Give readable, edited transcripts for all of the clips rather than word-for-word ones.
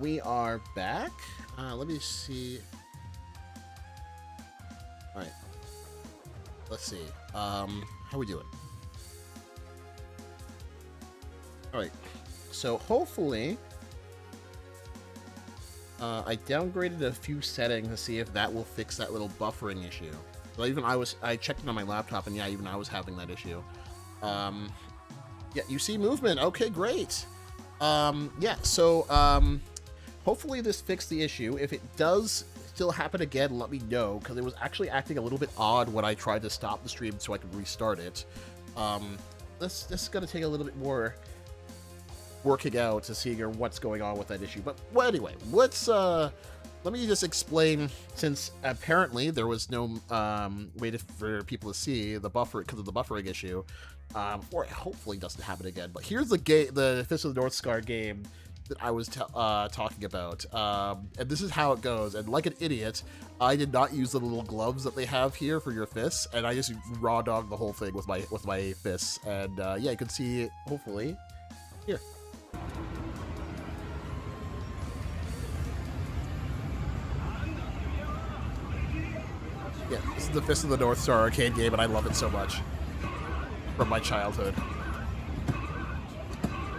We are back. Let me see. All right. Let's see. How we doing? All right. So hopefully, I downgraded a few settings to see if that will fix that little buffering issue. So I checked it on my laptop, and yeah, even I was having that issue. Yeah, you see movement. Okay, great. Yeah. So hopefully this fixed the issue. If it does still happen again, let me know, because it was actually acting a little bit odd when I tried to stop the stream so I could restart it. This is gonna take a little bit more working out to see what's going on with that issue. But well, anyway, let me just explain, since apparently there was no way for people to see the buffer because of the buffering issue, or it hopefully doesn't happen again. But here's the Fist of the North Star game that I was talking about, and this is how it goes. And like an idiot, I did not use the little gloves that they have here for your fists, and I just raw dogged the whole thing with my fists. And yeah, you can see it, hopefully here. Yeah, this is the Fist of the North Star arcade game, and I love it so much. From my childhood.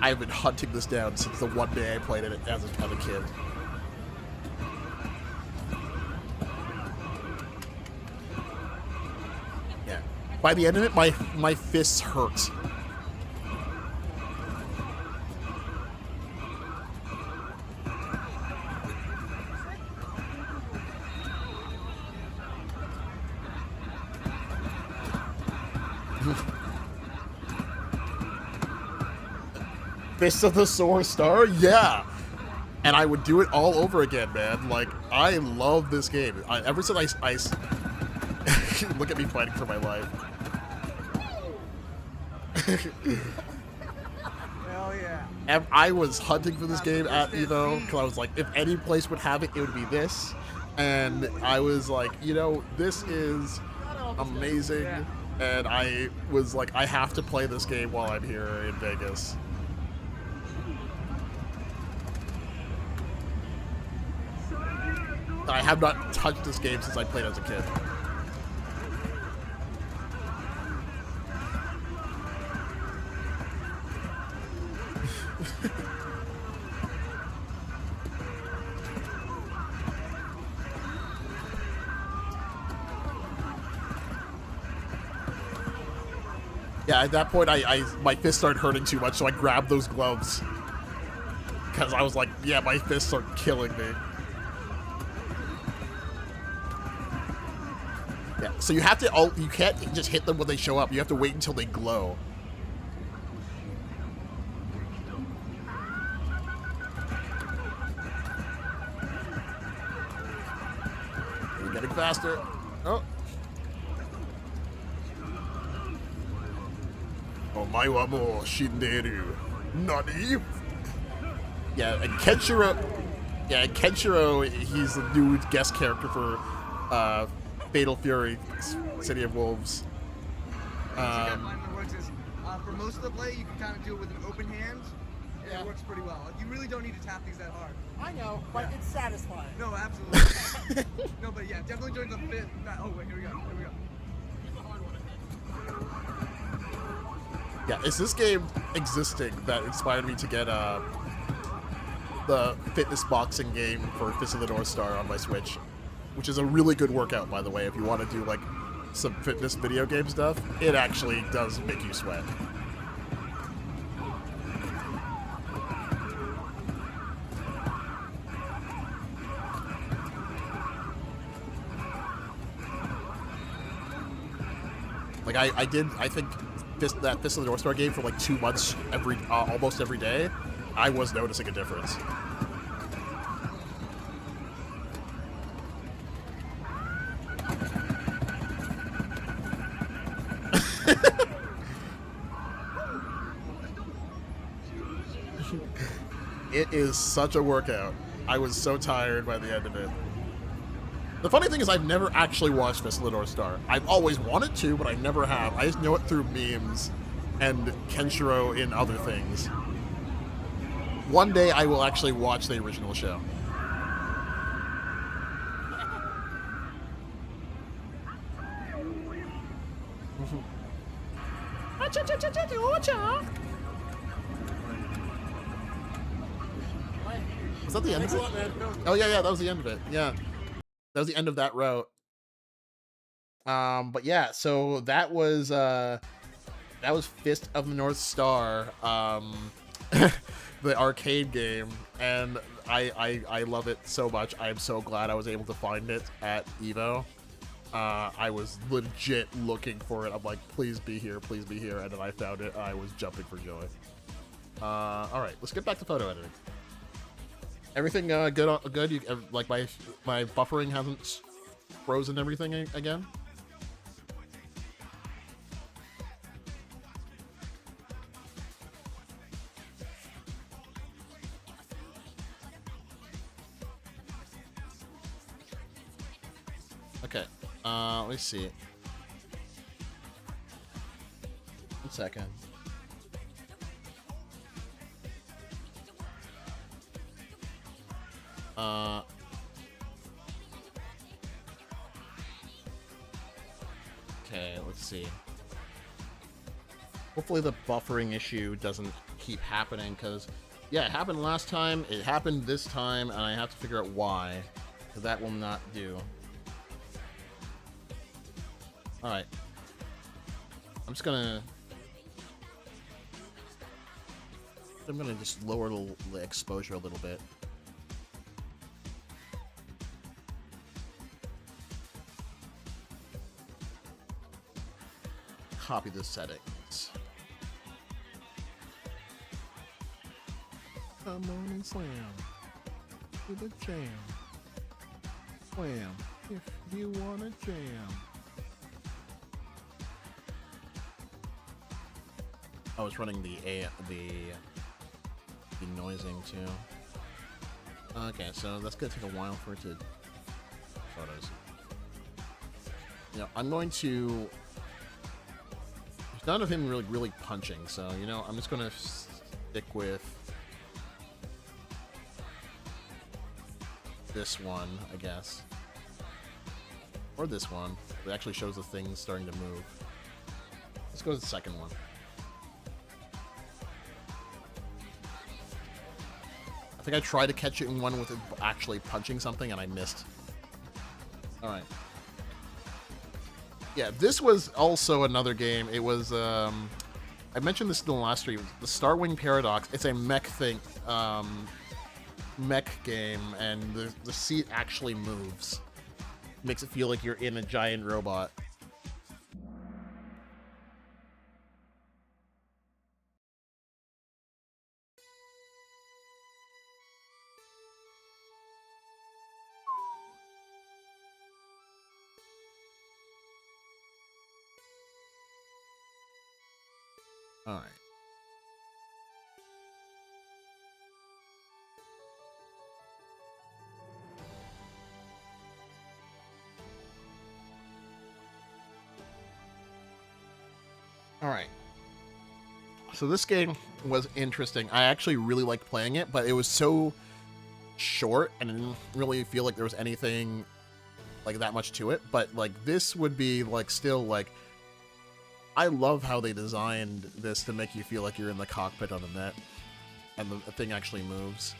I've been hunting this down since the one day I played it as a kid. Yeah. By the end of it, my fists hurt. Fist of the Solar Star? Yeah! And I would do it all over again, man. Like, I love this game. Ever since I look at me fighting for my life. Hell yeah. And I was hunting for this game at EVO, because I was like, if any place would have it, it would be this. And I was like, you know, this is amazing. And I was like, I have to play this game while I'm here in Vegas. I have not touched this game since I played as a kid. Yeah, at that point, my fists started hurting too much, so I grabbed those gloves. Because I was like, yeah, my fists are killing me. Yeah, so you have to, you can't just hit them when they show up. You have to wait until they glow. We're getting faster. Oh. Omae wa mou shinderu. Nani? Yeah, and Kenshiro, he's the new guest character for Fatal Fury, City of Wolves. For most of the play, you can kind of do it with an open hand, and it works pretty well. You really don't need to tap these that hard. I know, but it's satisfying. No, absolutely. No, but yeah, definitely join the fit. Oh, wait, here we go. Yeah, it's this game existing that inspired me to get the fitness boxing game for Fist of the North Star on my Switch, which is a really good workout, by the way. If you want to do like some fitness video game stuff, it actually does make you sweat. Like I think that Fist of the North Star game for like 2 months almost every day, I was noticing a difference. It is such a workout. I was so tired by the end of it. The funny thing is I've never actually watched Fist of the North Star. I've always wanted to, but I never have. I just know it through memes and Kenshiro in other things. One day I will actually watch the original show. Was that the end of it? Oh yeah, that was the end of it. Yeah, that was the end of that route. But yeah, so that was Fist of the North Star, the arcade game, and I love it so much. I am so glad I was able to find it at EVO. I was legit looking for it. I'm like, please be here, and then I found it. I was jumping for joy. All right, let's get back to photo editing. Everything good? Good? You like my buffering hasn't frozen everything again? Okay. Let me see. 1 second. Okay, let's see. Hopefully the buffering issue doesn't keep happening, because, yeah, it happened last time, it happened this time, and I have to figure out why, because that will not do. Alright. I'm gonna just lower the exposure a little bit. Copy the settings. Come on and slam to the jam. Slam if you wanna jam. I was running the noising too. Okay, so that's gonna take a while for it to photos. You know, I'm going to. There's none of him really punching, so you know, I'm just gonna stick with this one, I guess, or this one. It actually shows the things starting to move. Let's go to the second one. I think I tried to catch it in one with it actually punching something, and I missed. Alright. Yeah, this was also another game. It was, I mentioned this in the last stream. The Starwing Paradox. It's a mech game, and the seat actually moves. Makes it feel like you're in a giant robot. Alright. Alright. So this game was interesting. I actually really liked playing it, but it was so short, and I didn't really feel like there was anything like that much to it. But like this would be like still like, I love how they designed this to make you feel like you're in the cockpit on the net, and the thing actually moves.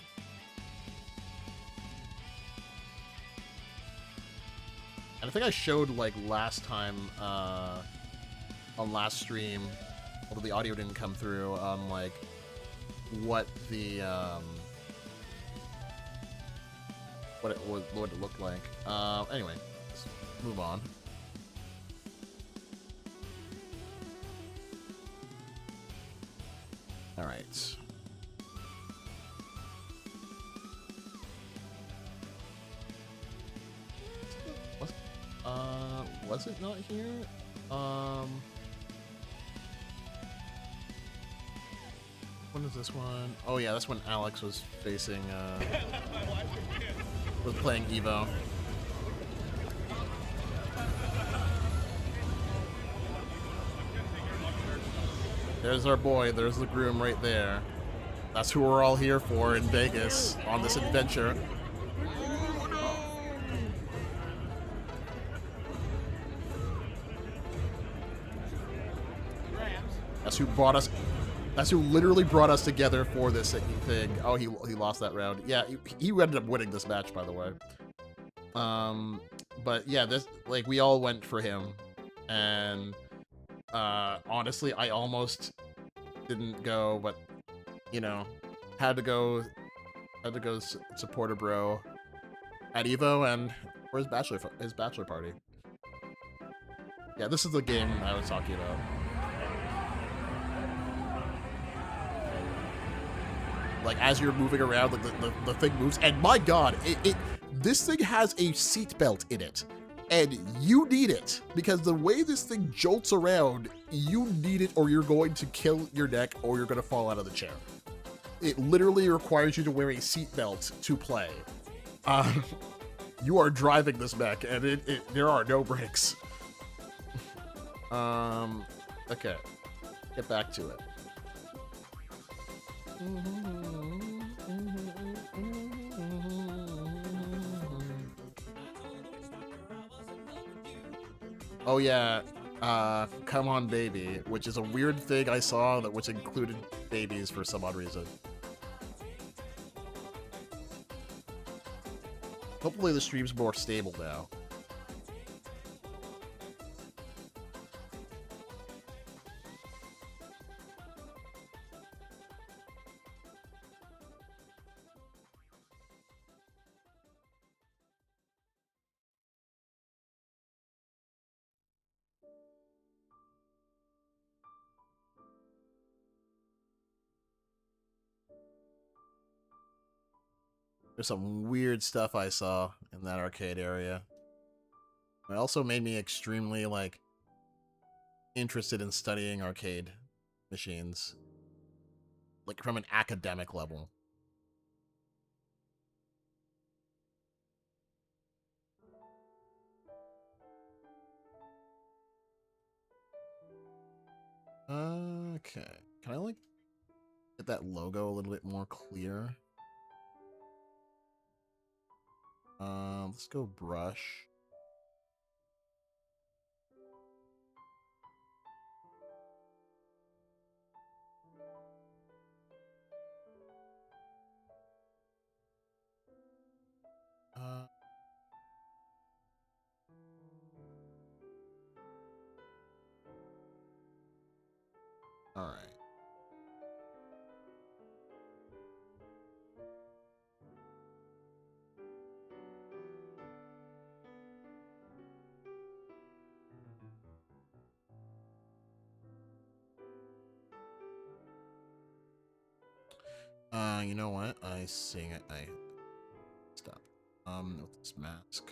And I think I showed like last time on last stream, although the audio didn't come through, on like what the what it looked like. Anyway, let's move on. All right. Was it not here? When is this one? Oh yeah, that's when Alex was facing, was playing EVO. There's our boy, there's the groom right there. That's who we're all here for in Vegas on this adventure. That's who brought us. That's who literally brought us together for this thing. Oh, he lost that round. Yeah, he ended up winning this match, by the way. But yeah, this, like, we all went for him, and honestly, I almost didn't go, but you know, had to go support a bro at Evo and for his bachelor party. Yeah, this is the game I was talking about. Like, as you're moving around, like the thing moves, and my god, this thing has a seatbelt in it, and you need it, because the way this thing jolts around, you need it or you're going to kill your neck or you're going to fall out of the chair. It literally requires you to wear a seatbelt to play. You are driving this mech, and there are no brakes. Okay, get back to it. Oh yeah, Come On Baby, which is a weird thing I saw that which included babies for some odd reason. Hopefully the stream's more stable now. There's some weird stuff I saw in that arcade area. It also made me extremely, like, interested in studying arcade machines. Like, from an academic level. Okay. Can I, like, get that logo a little bit more clear? Let's go brush. All right. You know what? I stop. With this mask.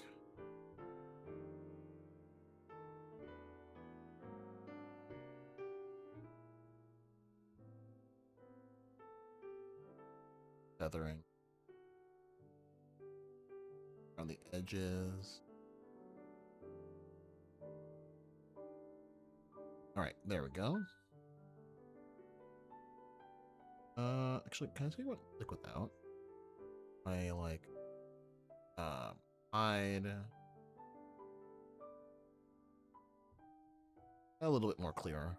Feathering around the edges. All right, there we go. Actually, can I tell you what? Like without, I like, hide a little bit more clearer.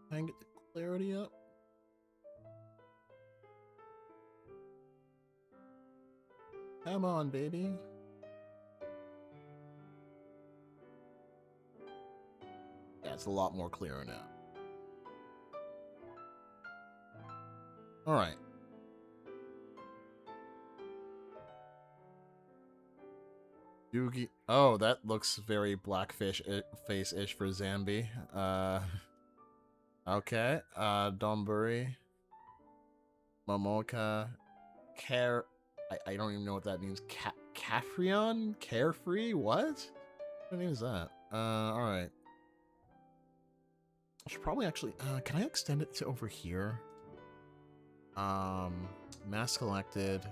Can I get the clarity up? Come on, baby. Yeah, it's a lot more clearer now. All right. Yugi. Oh, that looks very blackfish face-ish for Zambi. Okay. Donburi. Momoka. I don't even know what that means. Cafrion? Carefree? What? What name is that? Alright. I should probably actually, can I extend it to over here? Mass collected.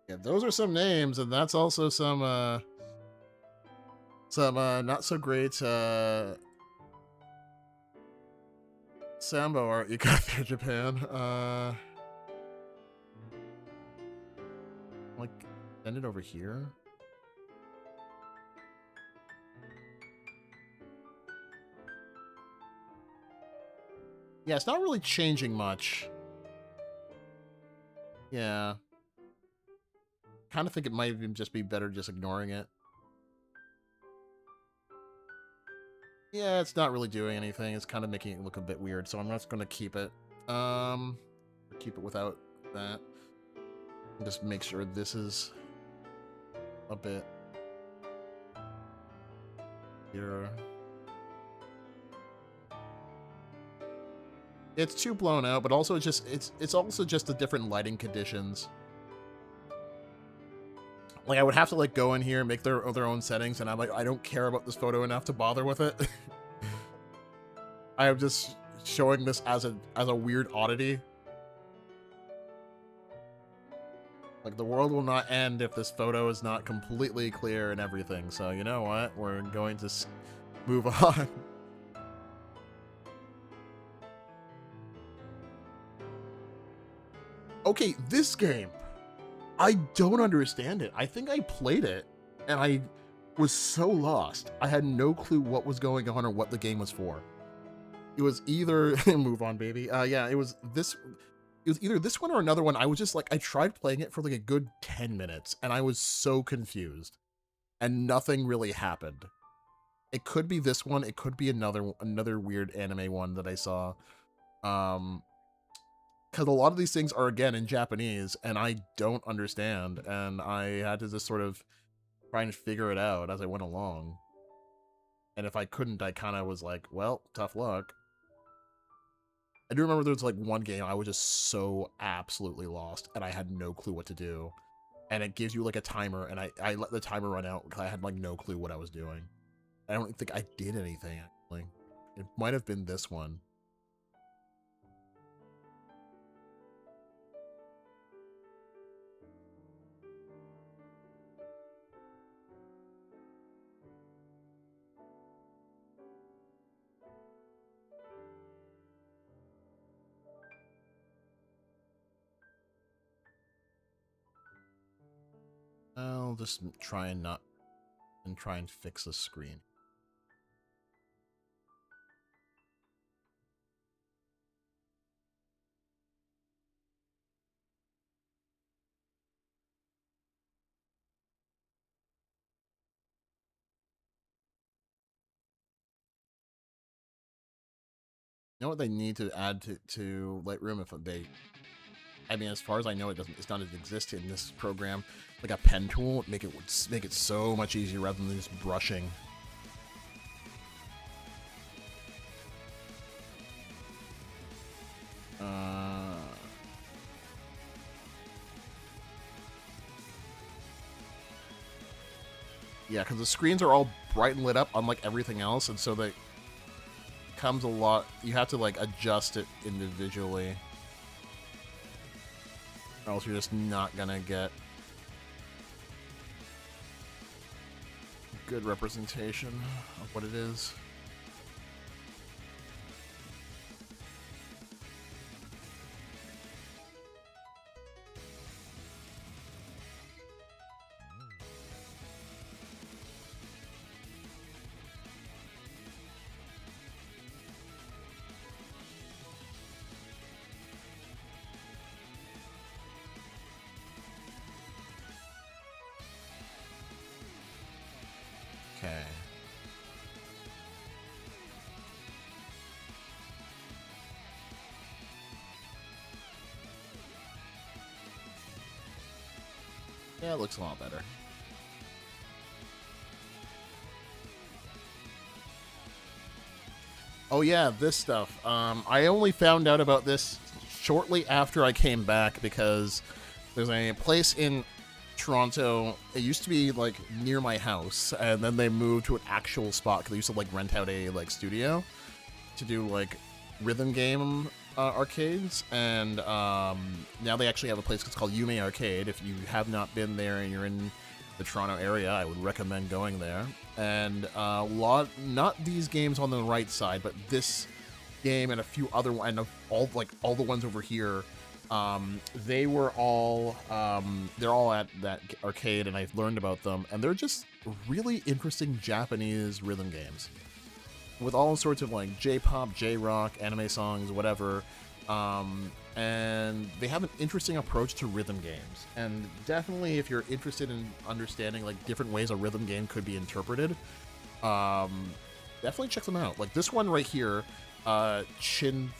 Yeah, those are some names, and that's also some not so great, Sambo art you got there, Japan. Like, send it over here? Yeah, it's not really changing much. Yeah. Kind of think it might even just be better just ignoring it. Yeah, it's not really doing anything. It's kind of making it look a bit weird, so I'm just going to keep it. Keep it without that. Just make sure this is a bit here. It's too blown out, but also it's also just the different lighting conditions. Like, I would have to, like, go in here and make their own settings, and I'm like, I don't care about this photo enough to bother with it. I am just showing this as a weird oddity. Like, the world will not end if this photo is not completely clear and everything. So, you know what? We're going to move on. Okay, this game. I don't understand it. I think I played it, and I was so lost. I had no clue what was going on or what the game was for. It was either... move on, baby. Yeah, it was either this one or another one. I was just like, I tried playing it for like a good 10 minutes, and I was so confused. And nothing really happened. It could be this one. It could be another weird anime one that I saw. Because a lot of these things are, again, in Japanese, and I don't understand, and I had to just sort of try and figure it out as I went along. And if I couldn't, I kind of was like, well, tough luck. I do remember there was, like, one game I was just so absolutely lost, and I had no clue what to do. And it gives you, like, a timer, and I let the timer run out because I had, like, no clue what I was doing. I don't think I did anything, actually. It might have been this one. I'll just try and fix the screen. You know what they need to add to Lightroom if they... I mean, as far as I know, it's not exist in this program. Like a pen tool, make it so much easier rather than just brushing. Yeah, because the screens are all bright and lit up, unlike everything else, and so they comes a lot. You have to like adjust it individually, or else you're just not gonna get good representation of what it is. Okay. Yeah, it looks a lot better. Oh yeah, this stuff. I only found out about this shortly after I came back because there's a place in Toronto, it used to be like near my house, and then they moved to an actual spot because they used to like rent out a like studio to do like rhythm game arcades, and now they actually have a place that's called Yume Arcade. If you have not been there and you're in the Toronto area, I would recommend going there. And not these games on the right side, but this game and a few other ones, and all the ones over here. They were all they're all at that arcade, and I've learned about them, and they're just really interesting Japanese rhythm games with all sorts of like J-pop, J-rock, anime songs, whatever. And they have an interesting approach to rhythm games, and definitely if you're interested in understanding like different ways a rhythm game could be interpreted, definitely check them out. Like this one right here, Chunthunium.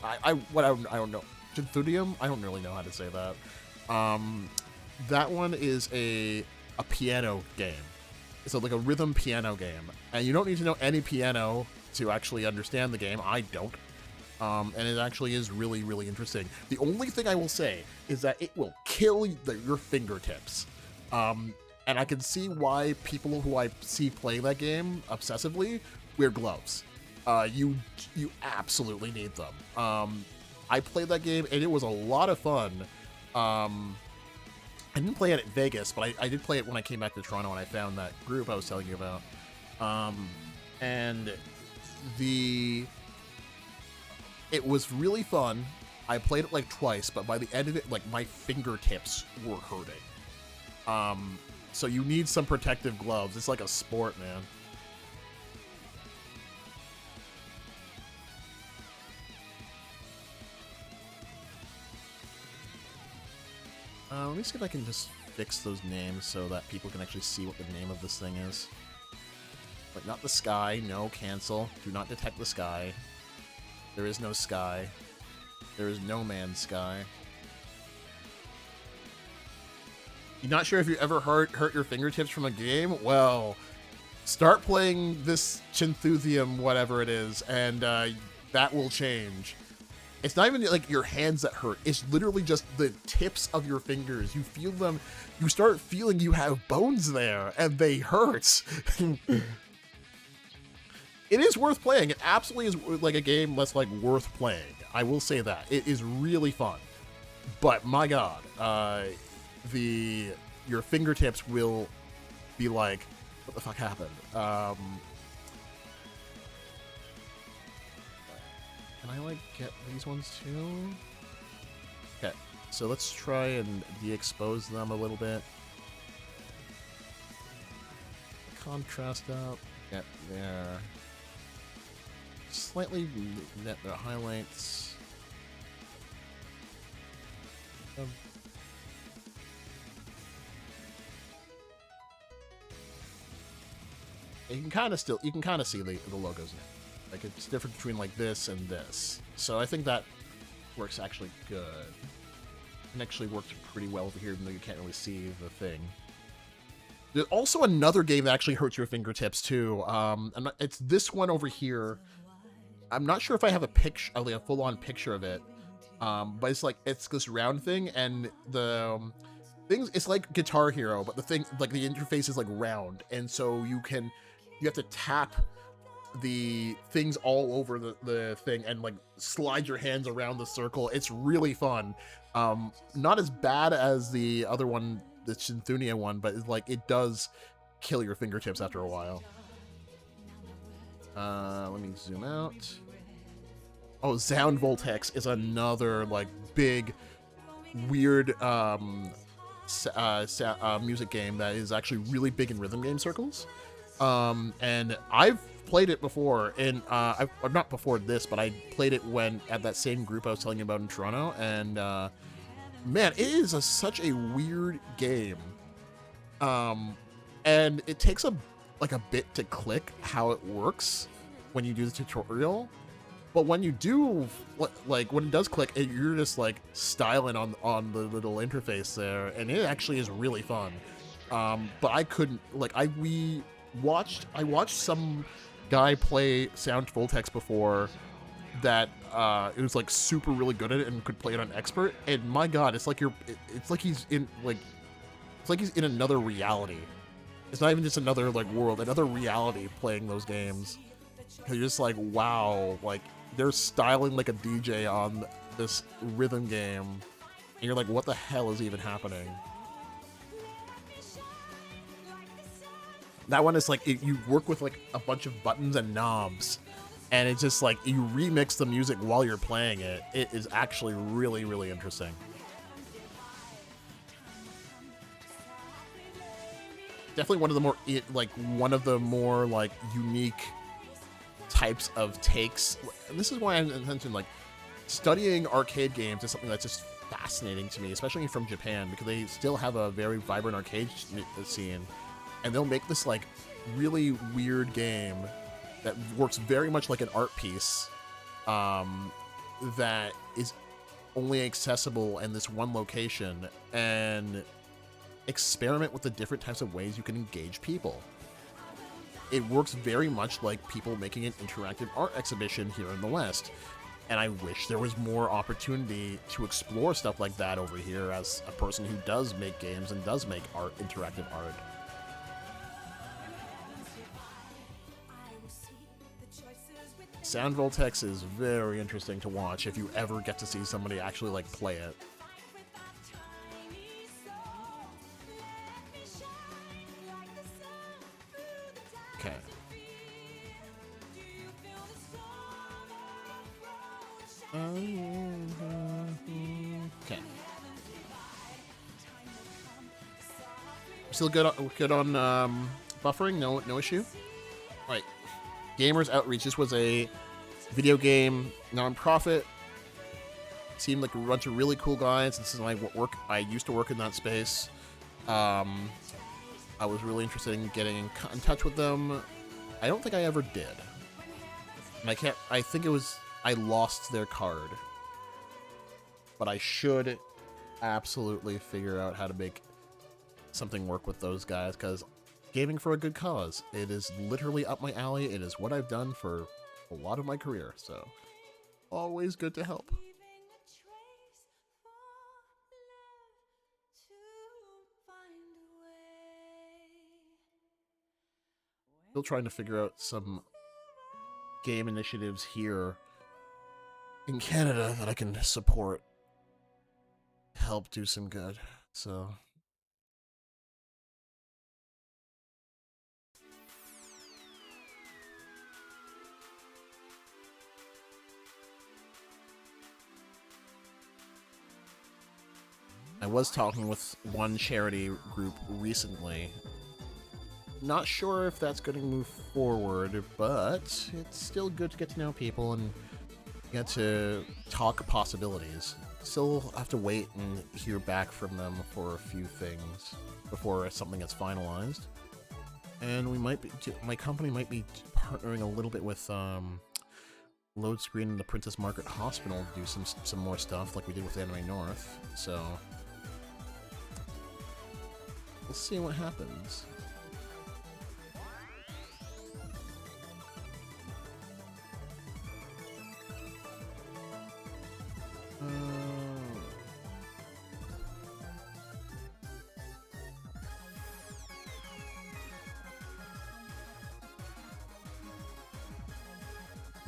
I don't know. Chunthunium? I don't really know how to say that. That one is a piano game. So like a rhythm piano game. And you don't need to know any piano to actually understand the game. I don't. And it actually is really, really interesting. The only thing I will say is that it will kill your fingertips. And I can see why people who I see playing that game obsessively wear gloves. You absolutely need them. I played that game and it was a lot of fun. I didn't play it at Vegas, but I did play it when I came back to Toronto and I found that group I was telling you about. And it was really fun. I played it like twice, but by the end of it, like my fingertips were hurting. So you need some protective gloves. It's like a sport, man. Let me see if I can just fix those names so that people can actually see what the name of this thing is. Like, not the sky. No, cancel. Do not detect the sky. There is no sky. There is no man's sky. You're not sure if you ever hurt your fingertips from a game? Well, start playing this Chinthusium, whatever it is, and that will change. It's not even like your hands that hurt. It's literally just the tips of your fingers. You feel them. You start feeling you have bones there, and they hurt. It is worth playing. It absolutely is like a game that's like worth playing. I will say that. It is really fun. But my God, your fingertips will be like, what the fuck happened? Can I, like, get these ones too? Okay, so let's try and de-expose them a little bit. Contrast up. Get there. Slightly net their highlights. You can kind of see the logos now. Like, it's different between, like, this and this. So I think that works actually good. It actually works pretty well over here, even though you can't really see the thing. There's also another game that actually hurts your fingertips, too. It's this one over here. I'm not sure if I have a picture, like a full-on picture of it. But it's this round thing, and the things, it's like Guitar Hero, but the thing, like, the interface is, like, round. And so you have to tap the things all over the thing and like slide your hands around the circle. It's really fun. Not as bad as the other one, the Chinthunia one, but it's like it does kill your fingertips after a while. Let me zoom out. Oh, Sound Voltex is another like big weird music game that is actually really big in rhythm game circles. And I've played it before, and not before this, but I played it at that same group I was telling you about in Toronto, and man, it is such a weird game, and it takes a bit to click how it works when you do the tutorial, but when you do, like when it does click, you're just like styling on the little interface there, and it actually is really fun. But I couldn't, like, I watched some guy play Sound Voltex before, that it was like super really good at it and could play it on expert. And my God, it's like it's like he's in like, it's like he's in another reality. It's not even just another like world, another reality playing those games. You're just like, wow, like they're styling like a DJ on this rhythm game, and you're like, what the hell is even happening? That one is like you work with like a bunch of buttons and knobs, and it's just like you remix the music while you're playing it. It is actually really, really interesting. Definitely one of the more like unique types of takes. And this is why I mentioned like studying arcade games is something that's just fascinating to me, especially from Japan, because they still have a very vibrant arcade scene, and they'll make this like really weird game that works very much like an art piece, that is only accessible in this one location, and experiment with the different types of ways you can engage people. It works very much like people making an interactive art exhibition here in the West. And I wish there was more opportunity to explore stuff like that over here as a person who does make games and does make art, interactive art. Sound Voltex is very interesting to watch if you ever get to see somebody actually like play it. Okay. Okay. Still good on buffering? No issue? Alright. Gamers Outreach. This was a video game nonprofit. Seemed like a bunch of really cool guys. This is my work. I used to work in that space. I was really interested in getting in touch with them. I don't think I ever did. And I think it was, I lost their card. But I should absolutely figure out how to make something work with those guys, because gaming for a good cause, it is literally up my alley. It is what I've done for a lot of my career, so always good to help. Still trying to figure out some game initiatives here in Canada that I can support, help do some good, so. I was talking with one charity group recently. Not sure if that's going to move forward, but it's still good to get to know people and get to talk possibilities. Still have to wait and hear back from them for a few things before something gets finalized. And we might be, my company might be partnering a little bit with Load Screen and the Princess Margaret Hospital to do some more stuff like we did with Anime North. So we'll see what happens.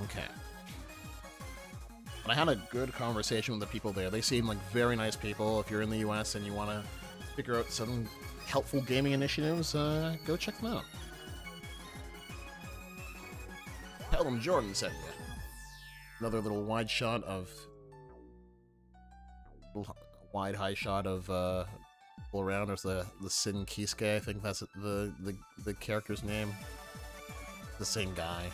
Okay. But I had a good conversation with the people there. They seem like very nice people. If you're in the US and you want to figure out some helpful gaming initiatives, go check them out. Tell them Jordan sent you. Another little wide shot of... wide high shot of all around. There's the Sin Kisuke, I think that's the character's name. The same guy.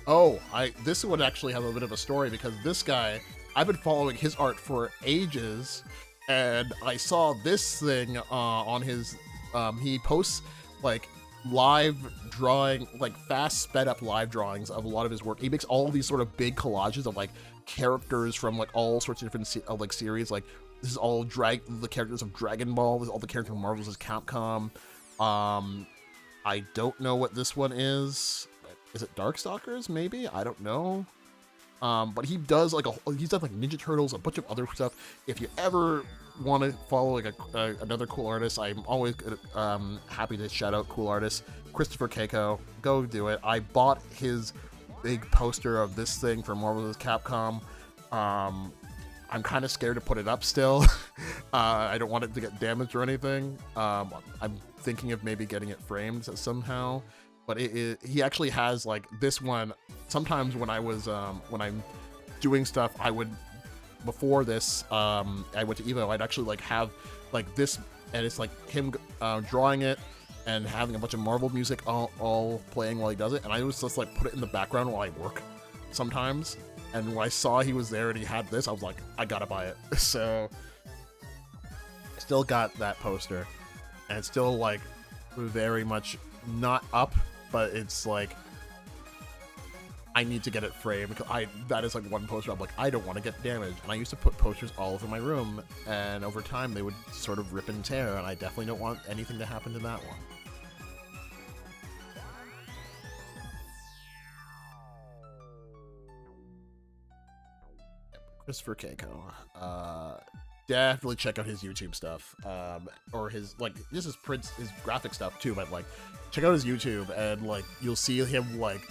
Oh, this would actually have a bit of a story, because this guy, I've been following his art for ages, and I saw this thing on his, he posts like live drawing, like fast sped up live drawings of a lot of his work. He makes all these sort of big collages of like characters from like all sorts of different like series. Like this is all the characters of Dragon Ball. This is all the characters of Marvel's Capcom. I don't know what this one is. is it Darkstalkers? Maybe, I don't know. But he does like he's done like Ninja Turtles, a bunch of other stuff. If you ever want to follow like another cool artist, I'm always happy to shout out cool artists. Christopher Keiko, go do it. I bought his big poster of this thing for Marvel vs. Capcom. I'm kind of scared to put it up still. I don't want it to get damaged or anything. I'm thinking of maybe getting it framed somehow. But he actually has like this one. Sometimes when when I'm doing stuff, I would, before this, I went to EVO, I'd actually like have like this, and it's like him drawing it and having a bunch of Marvel music all playing while he does it. And I was just like put it in the background while I work sometimes. And when I saw he was there and he had this, I was like, I gotta buy it. So I still got that poster, and it's still like very much not up, but it's like I need to get it framed because that is like one poster I'm like, I don't want to get damaged. And I used to put posters all over my room, and over time they would sort of rip and tear, and I definitely don't want anything to happen to that one. Christopher Keiko. Definitely check out his YouTube stuff, or his like just his graphic stuff too. But like, check out his YouTube, and like you'll see him like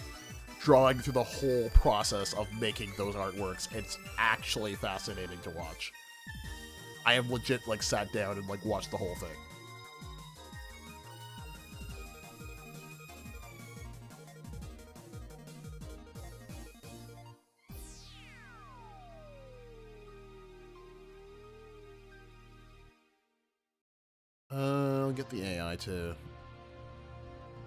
drawing through the whole process of making those artworks. It's actually fascinating to watch. I have legit like sat down and like watched the whole thing. I'll get the AI to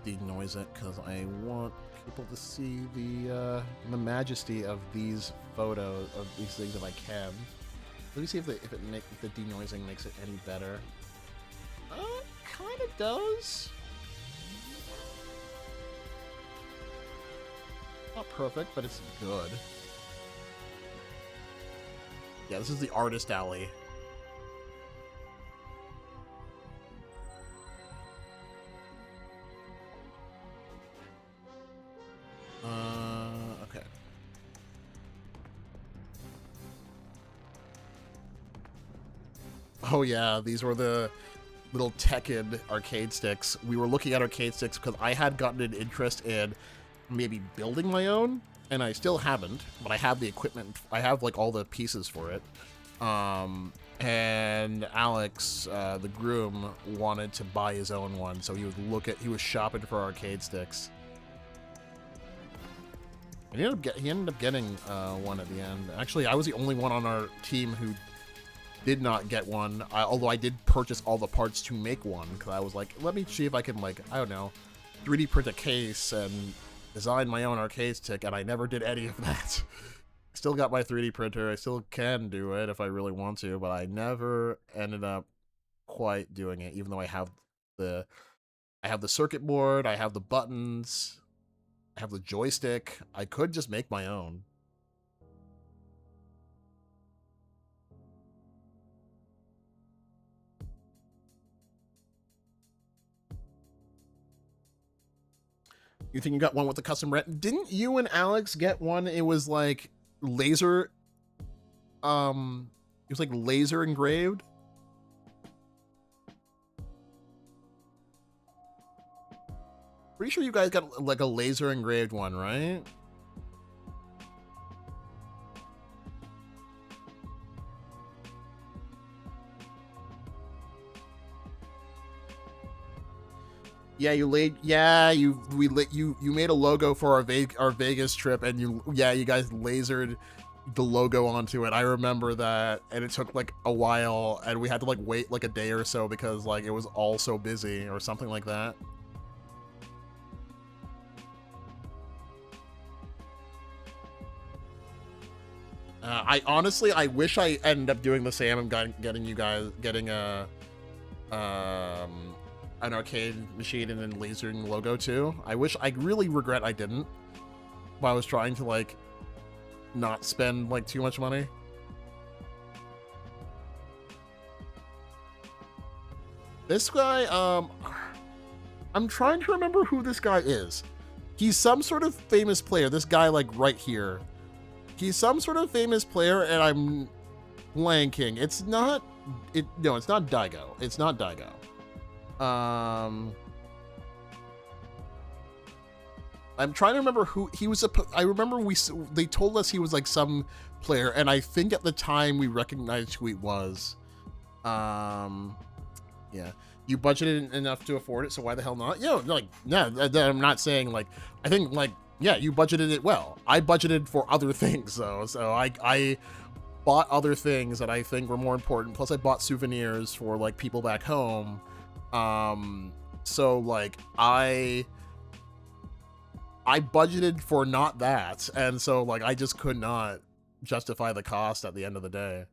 denoise it because I want people to see the majesty of these photos of these things if I can. Let me see if the denoising makes it any better. Kind of does. Not perfect, but it's good. Yeah, this is the artist alley. Okay. Oh yeah, these were the little Tekken arcade sticks. We were looking at arcade sticks because I had gotten an interest in maybe building my own, and I still haven't, but I have the equipment. I have like all the pieces for it. And Alex, the groom, wanted to buy his own one, so he was shopping for arcade sticks. He ended up getting one at the end. Actually, I was the only one on our team who did not get one, although I did purchase all the parts to make one, because I was like, let me see if I can, like, I don't know, 3D print a case and design my own arcade stick, and I never did any of that. Still got my 3D printer, I still can do it if I really want to, but I never ended up quite doing it, even though I have the circuit board, I have the buttons, I have the joystick. I could just make my own. You think you got one with the custom red? Didn't you and Alex get one? It was like laser. It was like laser engraved. Pretty sure you guys got like a laser engraved one, right? Yeah, you made a logo for our Vegas trip, and you guys lasered the logo onto it. I remember that, and it took like a while, and we had to like wait like a day or so because like it was all so busy or something like that. I wish I ended up doing the same and getting an arcade machine and then lasering the logo too. I really regret I didn't. But I was trying to like not spend like too much money. This guy, I'm trying to remember who this guy is. He's some sort of famous player. This guy, like, right here. He's some sort of famous player, and I'm blanking. It's not... No, it's not Daigo. It's not Daigo. I'm trying to remember who he was. I remember they told us he was like some player, and I think at the time we recognized who he was. Yeah, you budgeted enough to afford it, so why the hell not? Yeah, like, yeah, I'm not saying like, I think like, yeah, you budgeted it well. I budgeted for other things though, so I bought other things that I think were more important. Plus, I bought souvenirs for like people back home. So like I budgeted for not that, and so like I just could not justify the cost at the end of the day.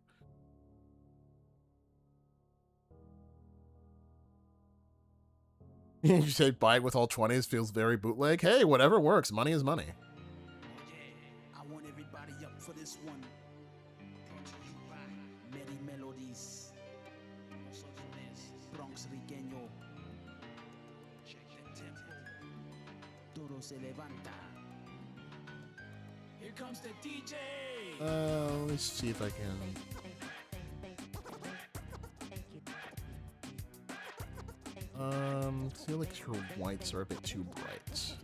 You say buy it with all 20s feels very bootleg. Hey, whatever works. Money is money. I want everybody up for this one. Many melodies. Bronx Riqueño. Check the tempo. Todo se levanta. Here comes the DJ. Let's see if I can. I feel like your whites are a bit too bright.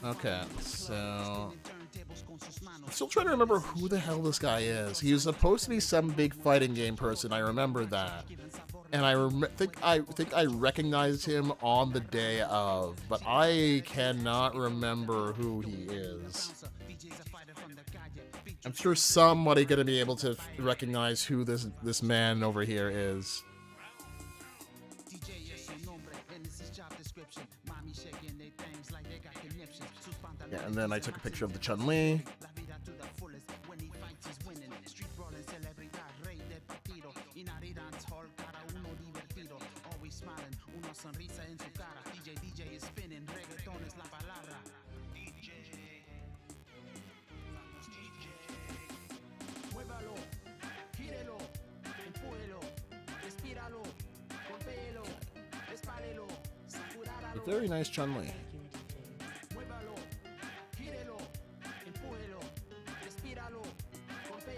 Okay, so I'm still trying to remember who the hell this guy is. He was supposed to be some big fighting game person. I remember that, and I think I recognized him on the day of, but I cannot remember who he is. I'm sure somebody gonna be able to recognize who this man over here is. Yeah, and then I took a picture of the Chun-Li. A very nice Chun-Li.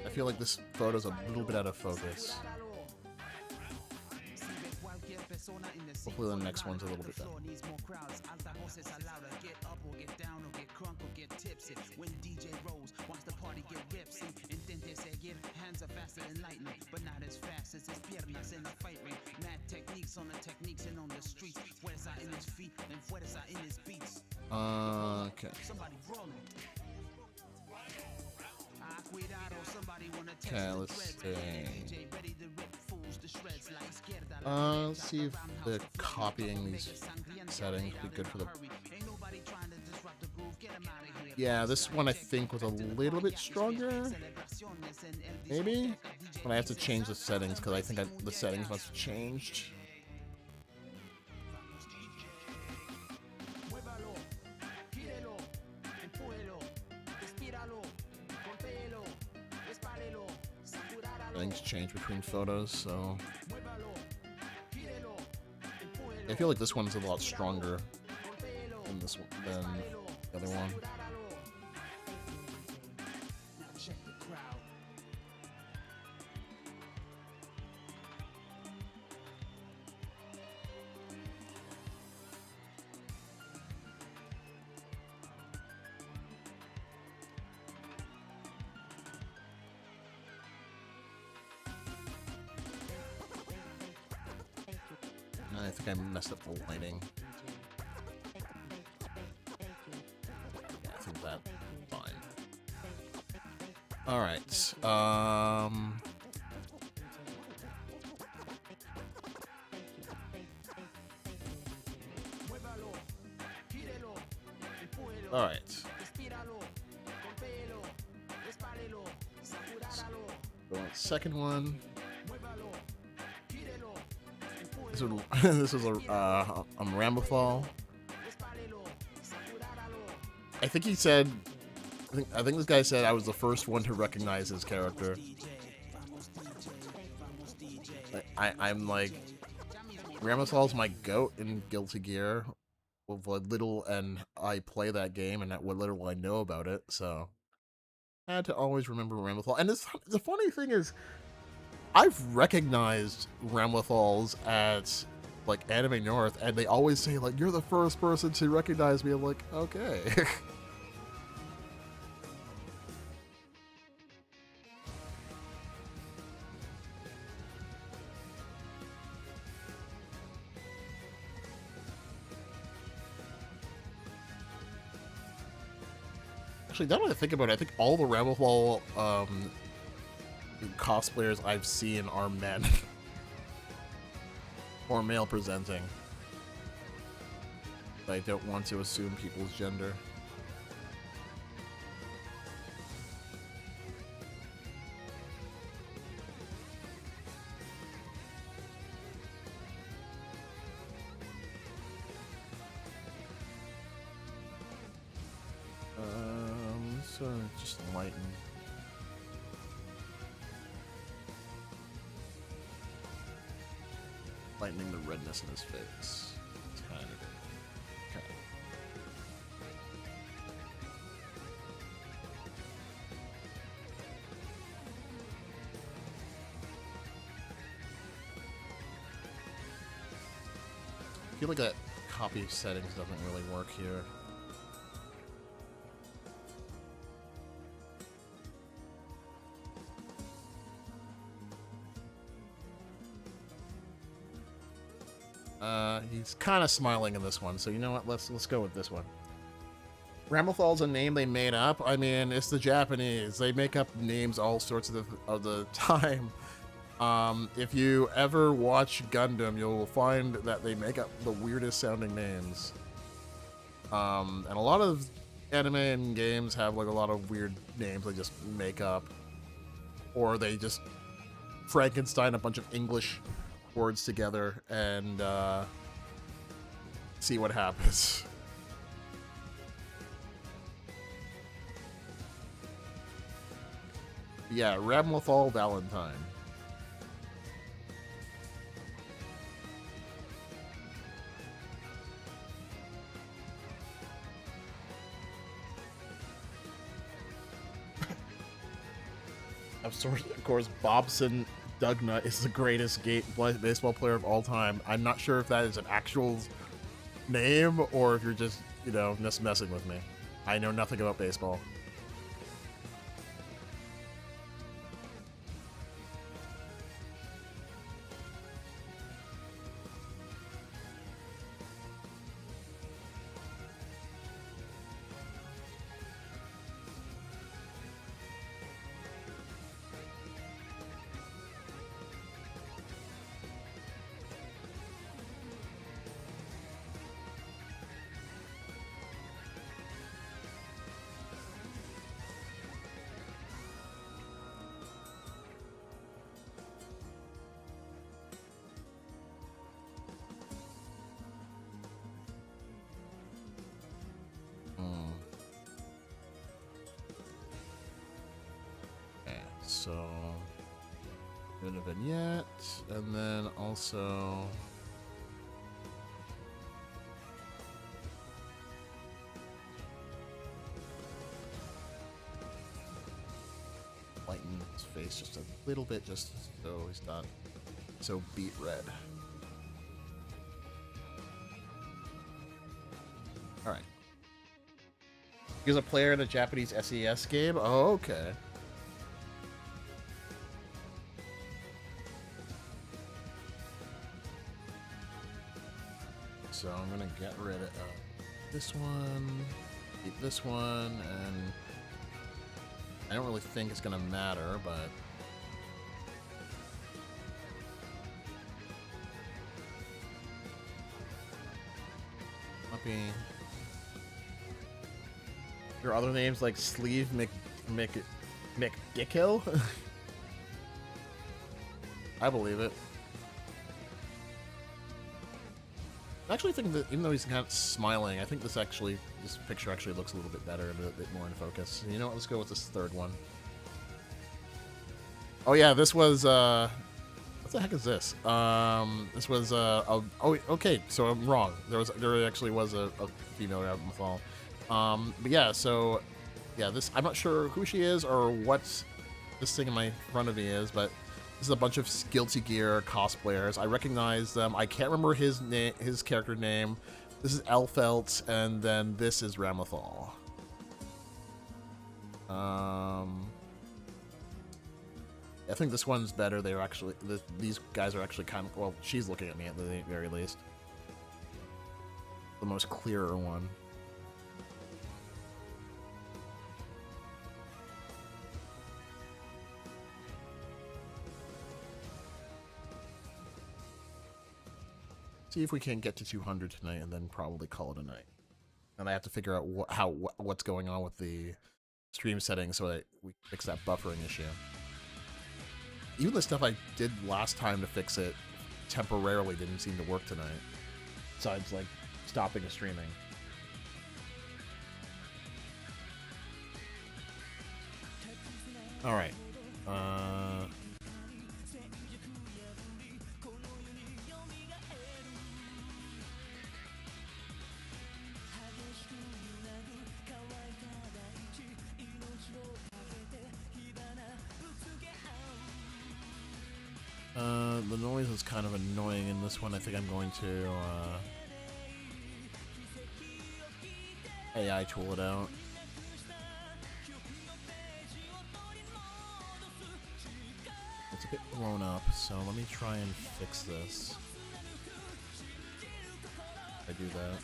I feel like this photo's a little bit out of focus. Hopefully the next one's a little bit better. Okay. Okay, let's see. Let's see if the copying these settings would be good for the... Yeah, this one I think was a little bit stronger. Maybe? But I have to change the settings because I think the settings must have changed. Things change between photos, so I feel like this one's a lot stronger than this one, than the other one. I think I messed up the lighting. Yeah, I think that's fine. Alright, Alright. Go on, second one. This was a Rambothal. I think he said. I think this guy said I was the first one to recognize his character. I'm like, Ramlethal's my goat in Guilty Gear. With what little and I play that game and what little I know about it, so I had to always remember Ramlethal. And the funny thing is, I've recognized Ramlethal's at like Anime North, and they always say like, "You're the first person to recognize me." I'm like, okay. Actually, now that I think about it, I think all the Ramlethal cosplayers I've seen are men. Or male presenting. I don't want to assume people's gender. So just lighten. Lightening the redness in his face. Okay. I feel like that copy settings doesn't really work here. He's kind of smiling in this one, so you know what? Let's go with this one. Ramlethal's a name they made up. I mean, it's the Japanese. They make up names all sorts of the time. If you ever watch Gundam, you'll find that they make up the weirdest sounding names. And a lot of anime and games have like a lot of weird names they just make up, or they just Frankenstein a bunch of English words together and see what happens. Yeah, Ramlethal Valentine. Of course, Bobson Dugnut is the greatest baseball player of all time. I'm not sure if that is an actual name or if you're just, just messing with me. I know nothing about baseball. So, bit of a vignette, and then also lighten his face just a little bit, just so he's not so beet red. All right. He's a player in a Japanese SES game. Oh, okay. So I'm gonna get rid of this one, keep this one, and I don't really think it's gonna matter, but might be. There are other names like Sleeve McDickill. I believe it. I actually think that even though he's kind of smiling, I think this picture actually looks a little bit better and a bit more in focus. You know what? Let's go with this third one. Oh yeah, this was the heck is this? This was oh, okay, so I'm wrong. There actually was a female Ramathal. But yeah, so yeah, I'm not sure who she is or what this thing in my front of me is, but this is a bunch of Guilty Gear cosplayers. I recognize them. I can't remember his character name. This is Elfelt, and then this is Ramathal. I think this one's better. These guys are actually kind of, well, she's looking at me at the very least. The most clearer one. See if we can get to 200 tonight, and then probably call it a night. And I have to figure out what's going on with the stream settings so that we fix that buffering issue. Even the stuff I did last time to fix it temporarily didn't seem to work tonight. Besides, like, stopping the streaming. Alright. The noise is kind of annoying in this one. I think I'm going to AI tool it out. It's a bit blown up, so let me try and fix this. I do that.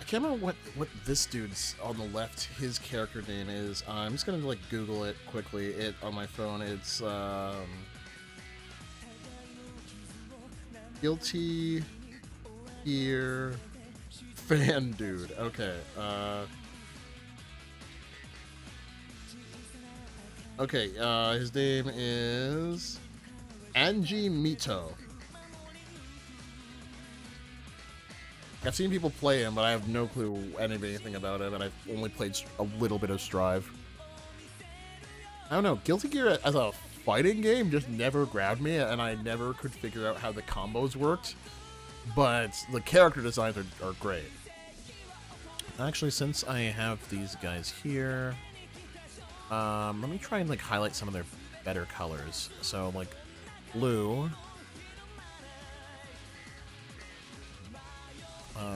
I can't remember what this dude's on the left, his character name is. I'm just gonna like Google it quickly. On my phone, it's Guilty Gear fan dude. Okay. Okay. His name is Anji Mito. I've seen people play him, but I have no clue anything about him, and I've only played a little bit of Strive. I don't know. Guilty Gear as a fighting game just never grabbed me, and I never could figure out how the combos worked. But the character designs are great. Actually, since I have these guys here, let me try and like highlight some of their better colors. So like blue.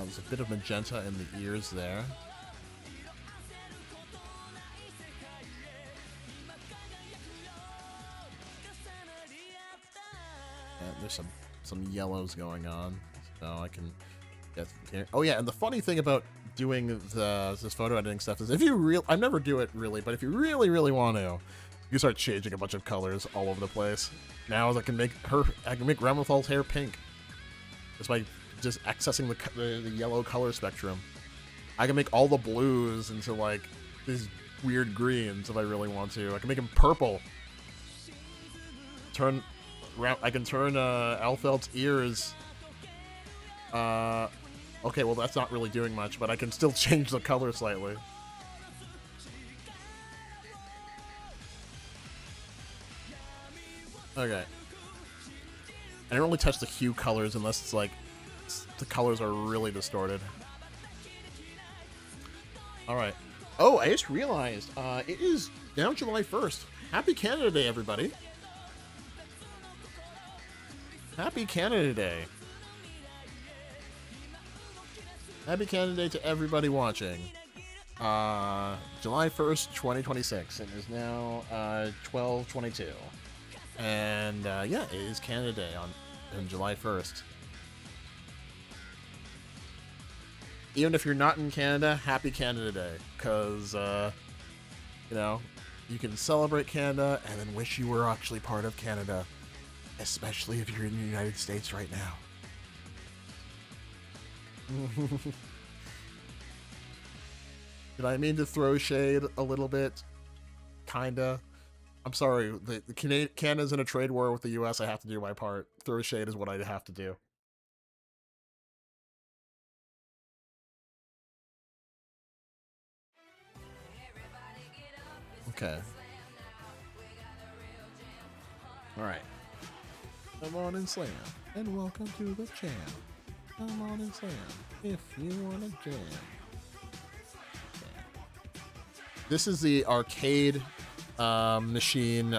There's a bit of magenta in the ears there. And there's some yellows going on, so I can get here. Oh yeah, and the funny thing about doing this photo editing stuff is I never do it really, but if you really want to, you start changing a bunch of colors all over the place. Now I can make Ramathal's hair pink just by accessing the yellow color spectrum. I can make all the blues into like these weird greens if I really want to. I can make them purple. I can turn Alfeld's ears. Okay, well that's not really doing much, but I can still change the color slightly. Okay. I don't really touch the hue colors unless it's like the colors are really distorted. Alright. Oh, I just realized, it is now July 1st. Happy Canada Day, everybody. Happy Canada Day. Happy Canada Day to everybody watching. July 1st, 2026. It is now, 12:22. And, yeah, it is Canada Day on July 1st. Even if you're not in Canada, happy Canada Day, because, you know, you can celebrate Canada and then wish you were actually part of Canada, especially if you're in the United States right now. Did I mean to throw shade a little bit? Kinda. I'm sorry. The Canada's in a trade war with the U.S. I have to do my part. Throw shade is what I have to do. Okay. All right. Come on and slam, and welcome to the jam. Come on and slam if you want to jam. This is the arcade machine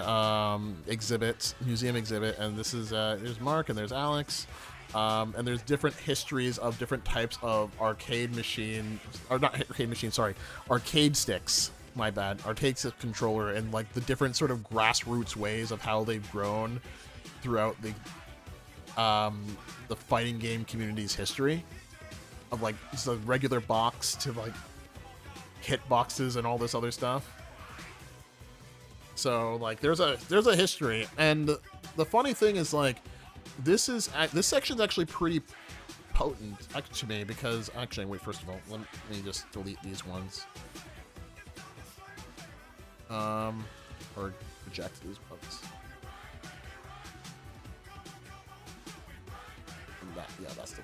exhibit, museum exhibit, and this is there's Mark and there's Alex, and there's different histories of different types of arcade machine, or not arcade machine, sorry, arcade sticks. My bad, arcade stick controller, and like the different sort of grassroots ways of how they've grown throughout the fighting game community's history, of like just a regular box to like hit boxes and all this other stuff. So like there's a history, and the funny thing is like this section's actually pretty potent to me, because actually wait, first of all let me just delete these ones, or reject these ones. Yeah, that's the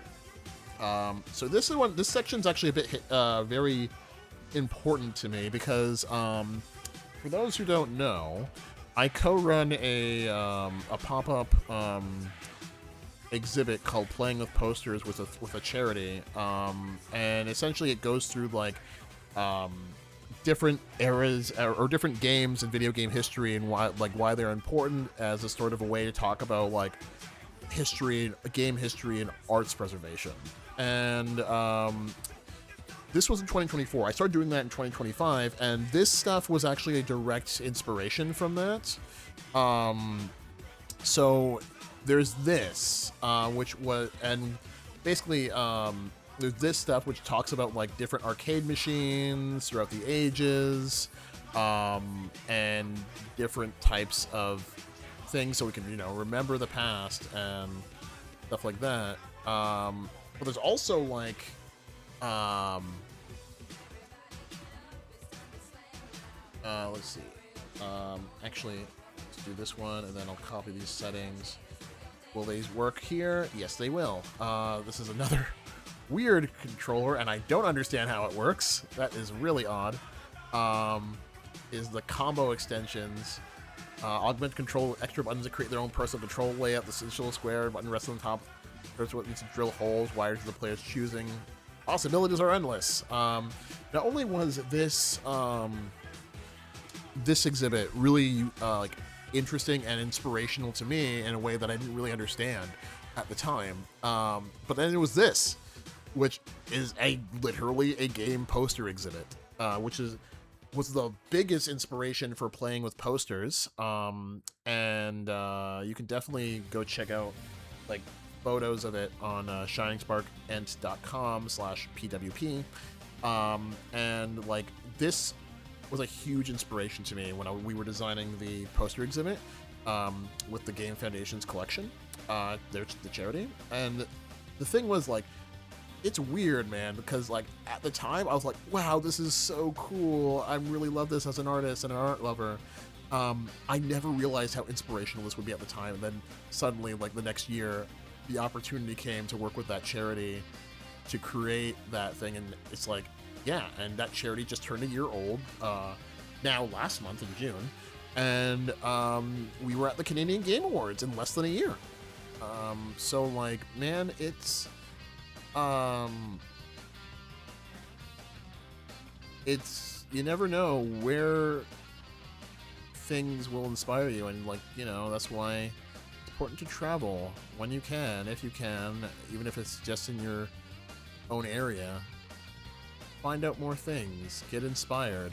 one. So this section's actually a bit very important to me, because for those who don't know, I co-run a pop-up exhibit called Playing with Posters with a charity, and essentially it goes through like different eras or different games in video game history, and why they're important as a sort of a way to talk about like history, game history, and arts preservation. And this was in 2024. I started doing that in 2025, and this stuff was actually a direct inspiration from that. So there's this, which was, and basically there's this stuff which talks about like different arcade machines throughout the ages, and different types of things, so we can, you know, remember the past and stuff like that. But there's also like let's see, actually let's do this one, and then I'll copy these settings. Will these work here? Yes, they will. This is another weird controller, and I don't understand how it works. That is really odd. Is the combo extensions. Augment control, extra buttons to create their own personal control layout. The central square button rests on the top. There's what needs to drill holes, wires to the player's choosing. Possibilities are endless. Not only was this this exhibit really like interesting and inspirational to me in a way that I didn't really understand at the time, but then it was this, which is literally a game poster exhibit, which was the biggest inspiration for Playing with Posters, and you can definitely go check out like photos of it on shiningsparkent.com/pwp, and like this was a huge inspiration to me when we were designing the poster exhibit with the Game Foundation's collection, the charity. And the thing was like, it's weird, man, because like at the time I was like, wow, this is so cool. I really love this as an artist and an art lover. I never realized how inspirational this would be at the time. And then suddenly, like the next year, the opportunity came to work with that charity to create that thing. And it's like, yeah, and that charity just turned a year old now last month in June. And we were at the Canadian Game Awards in less than a year. So like, man, it's you never know where things will inspire you, and like, you know, that's why it's important to travel when you can, if you can, even if it's just in your own area. Find out more things, get inspired.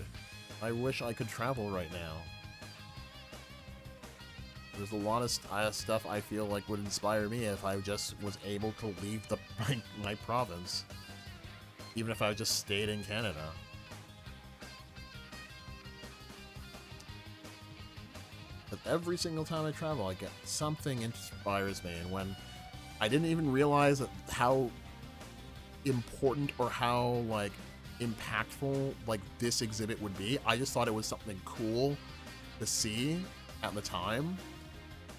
I wish I could travel right now. There's a lot of stuff I feel like would inspire me if I just was able to leave my province. Even if I just stayed in Canada. But every single time I travel, I get something inspires me. And when I didn't even realize how important or how like impactful like this exhibit would be. I just thought it was something cool to see at the time.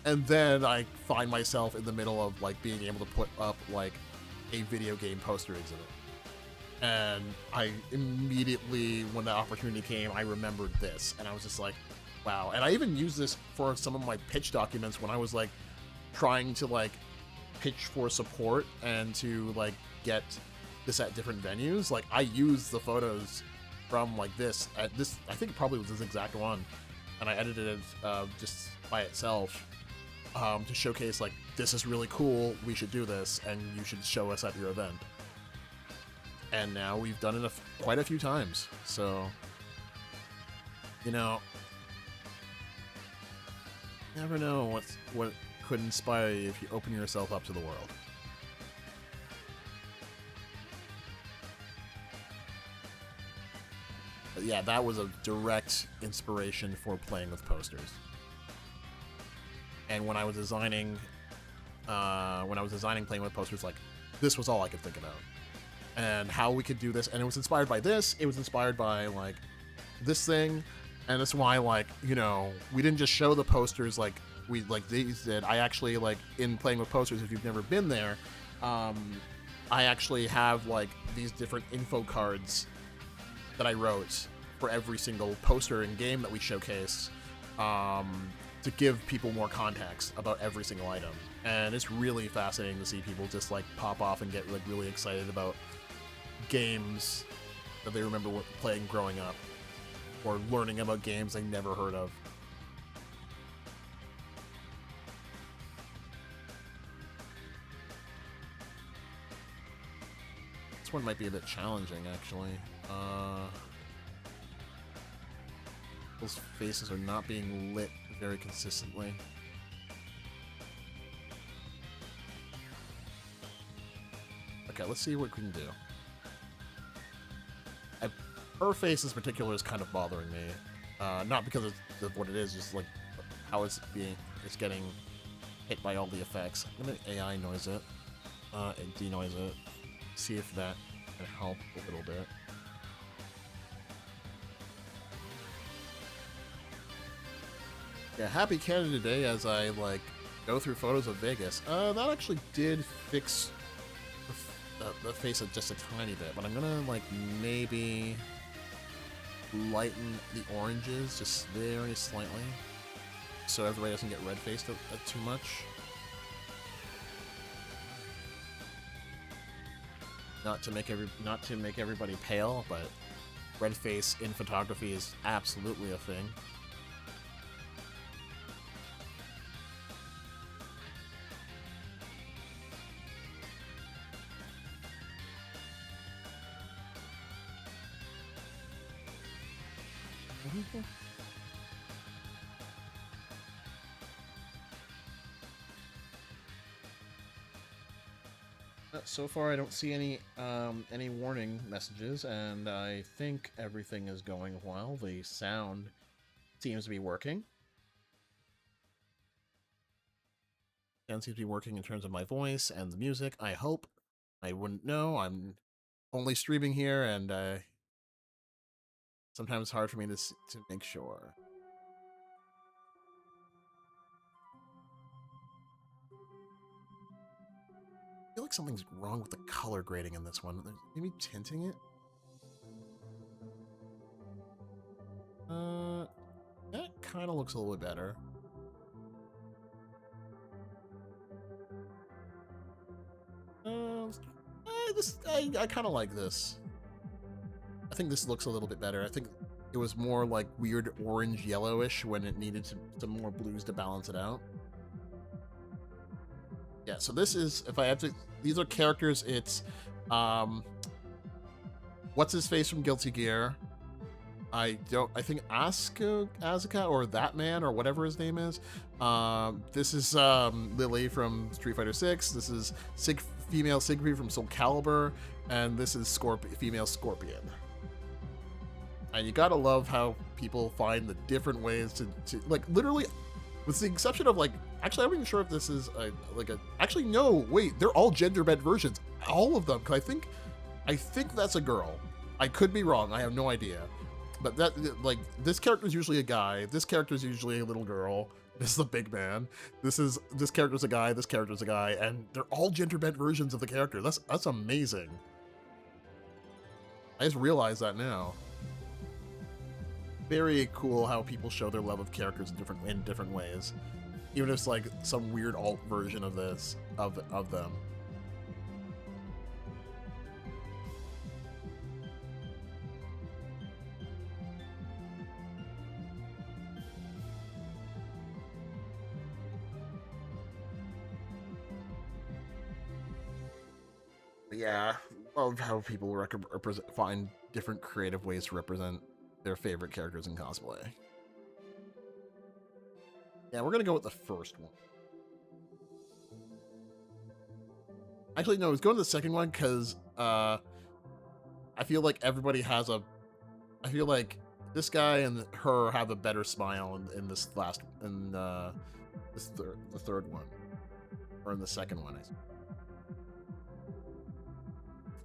And then I find myself in the middle of like being able to put up like a video game poster exhibit. And I immediately, when the opportunity came, I remembered this. And I was just like, wow. And I even used this for some of my pitch documents when I was like trying to like pitch for support and to like get this at different venues. Like I used the photos from like this at this, I think it probably was this exact one. And I edited it just by itself to showcase like, this is really cool, we should do this, and you should show us at your event. And now we've done it quite a few times. So, you know, never know what could inspire you if you open yourself up to the world. But yeah, that was a direct inspiration for playing with posters. And when I was designing playing with posters, like, this was all I could think about. And how we could do this, and it was inspired by this, it was inspired by, like, this thing, and that's why, like, you know, we didn't just show the posters like these did. I actually, like, in playing with posters, if you've never been there, I actually have, like, these different info cards that I wrote for every single poster and game that we showcase, to give people more context about every single item. And it's really fascinating to see people just like pop off and get like really excited about games that they remember playing growing up, or learning about games they never heard of. This one might be a bit challenging, actually. Those faces are not being lit very consistently. Okay, let's see what we can do. Her face in particular is kind of bothering me. Not because of what it is, just like how it's getting hit by all the effects. I'm gonna AI noise it, and denoise it. See if that can help a little bit. Yeah, happy Canada Day as I like go through photos of Vegas. That actually did fix the face of just a tiny bit, but I'm gonna like maybe lighten the oranges just very slightly, so everybody doesn't get red-faced too much. Not to make everybody pale, but red face in photography is absolutely a thing. So far, I don't see any warning messages, and I think everything is going well. The sound seems to be working. Sound seems to be working in terms of my voice and the music. I hope. I wouldn't know. I'm only streaming here, and sometimes it's hard for me to make sure. I feel like something's wrong with the color grading in this one. Maybe tinting it? That kind of looks a little bit better. I kind of like this. I think this looks a little bit better. I think it was more like weird orange yellowish when it needed some more blues to balance it out. Yeah, so this is, if I have to, these are characters. It's, what's his face from Guilty Gear? I think Asuka or that man or whatever his name is. This is Lily from Street Fighter 6. This is female Siegfried from Soul Calibur, and this is female Scorpion. And you gotta love how people find the different ways to like, literally, with the exception of like, actually I'm not even sure if this is actually no, wait, they're all gender bent versions, all of them, because I think that's a girl. I could be wrong. I have no idea. But that, like, this character is usually a guy. This character is usually a little girl. This is a big man. This character's a guy. This character's a guy, and they're all gender bent versions of the character. That's amazing. I just realized that now. Very cool how people show their love of characters in different ways, even if it's like some weird alt version of this of them. Yeah, love how people find different creative ways to represent their favorite characters in cosplay. Yeah, we're gonna go with the first one. Actually, no, let's go to the second one because I feel like everybody has a. I feel like this guy and her have a better smile in this the third one, or in the second one.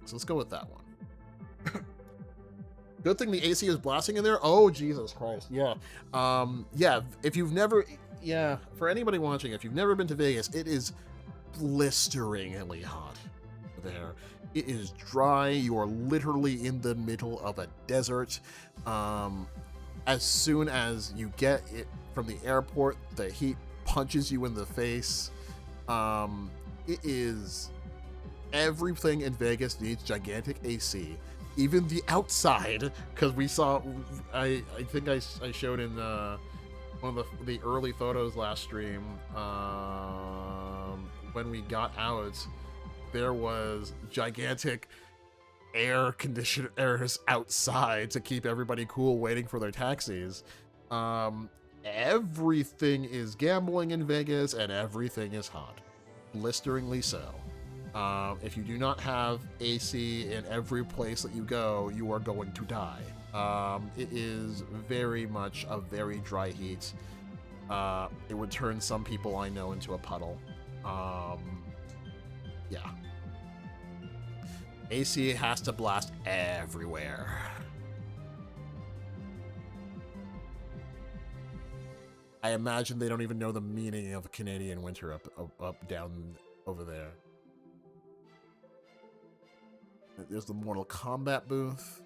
So let's go with that one. Good thing the AC is blasting in there. Oh, Jesus Christ. Yeah. Yeah, if you've never... Yeah, for anybody watching, if you've never been to Vegas, it is blisteringly hot there. It is dry. You are literally in the middle of a desert. As soon as you get it from the airport, the heat punches you in the face. It is... Everything in Vegas needs gigantic AC. Even the outside, because we saw, I think I showed in one of the early photos last stream, when we got out, there was gigantic air conditioners outside to keep everybody cool waiting for their taxis. Everything is gambling in Vegas, and everything is hot. Blisteringly so. If you do not have AC in every place that you go, you are going to die. It is very much a very dry heat. It would turn some people I know into a puddle. Yeah. AC has to blast everywhere. I imagine they don't even know the meaning of Canadian winter up down over there. There's the Mortal Kombat booth.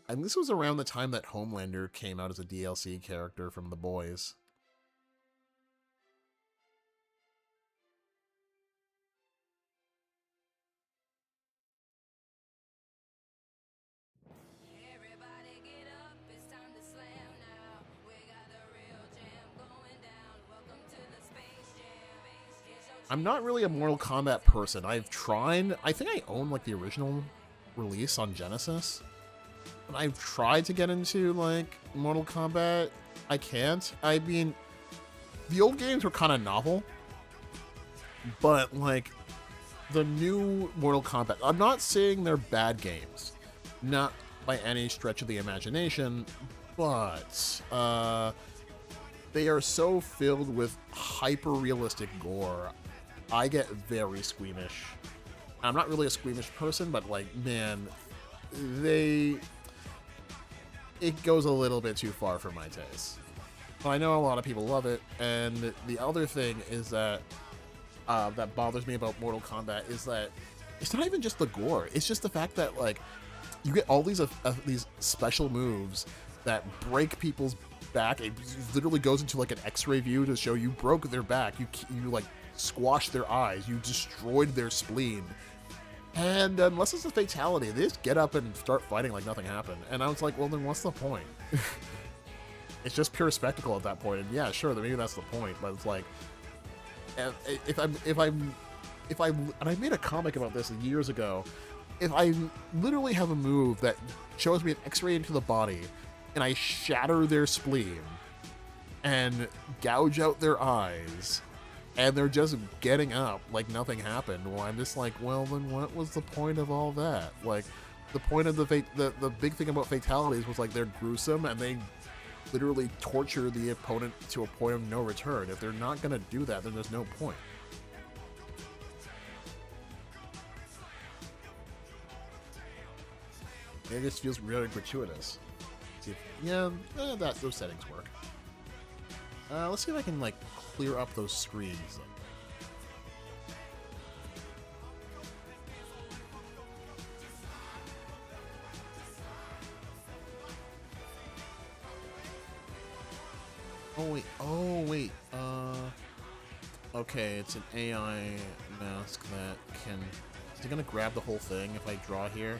And this was around the time that Homelander came out as a DLC character from The Boys. Everybody get up, it's time to slam now. We got the real jam going down. Welcome to the Space Jam. I'm not really a Mortal Kombat person. I've tried. I think I own like the original release on Genesis. But I've tried to get into like Mortal Kombat. I can't. I mean, the old games were kind of novel. But like the new Mortal Kombat, I'm not saying they're bad games. Not by any stretch of the imagination. But they are so filled with hyper-realistic gore. I get very squeamish. I'm not really a squeamish person, but like, man, it goes a little bit too far for my taste. But I know a lot of people love it, and the other thing is that that bothers me about Mortal Kombat is that it's not even just the gore. It's just the fact that like you get all these special moves that break people's back. It literally goes into like an X-ray view to show you broke their back. You like squashed their eyes. You destroyed their spleen. And unless it's a fatality, they just get up and start fighting like nothing happened. And I was like, well, then what's the point? It's just pure spectacle at that point. And yeah, sure, maybe that's the point. But it's like, if I and I made a comic about this years ago. If I literally have a move that shows me an X-ray into the body, and I shatter their spleen and gouge out their eyes, and they're just getting up like nothing happened. Well, I'm just like, well, then what was the point of all that? Like, the point of the big thing about fatalities was like they're gruesome and they literally torture the opponent to a point of no return. If they're not gonna do that, then there's no point. It just feels really gratuitous. See if, yeah, those settings work. Let's see if I can like clear up those screens. Oh wait, okay, it's an AI mask that can, is it gonna grab the whole thing if I draw here?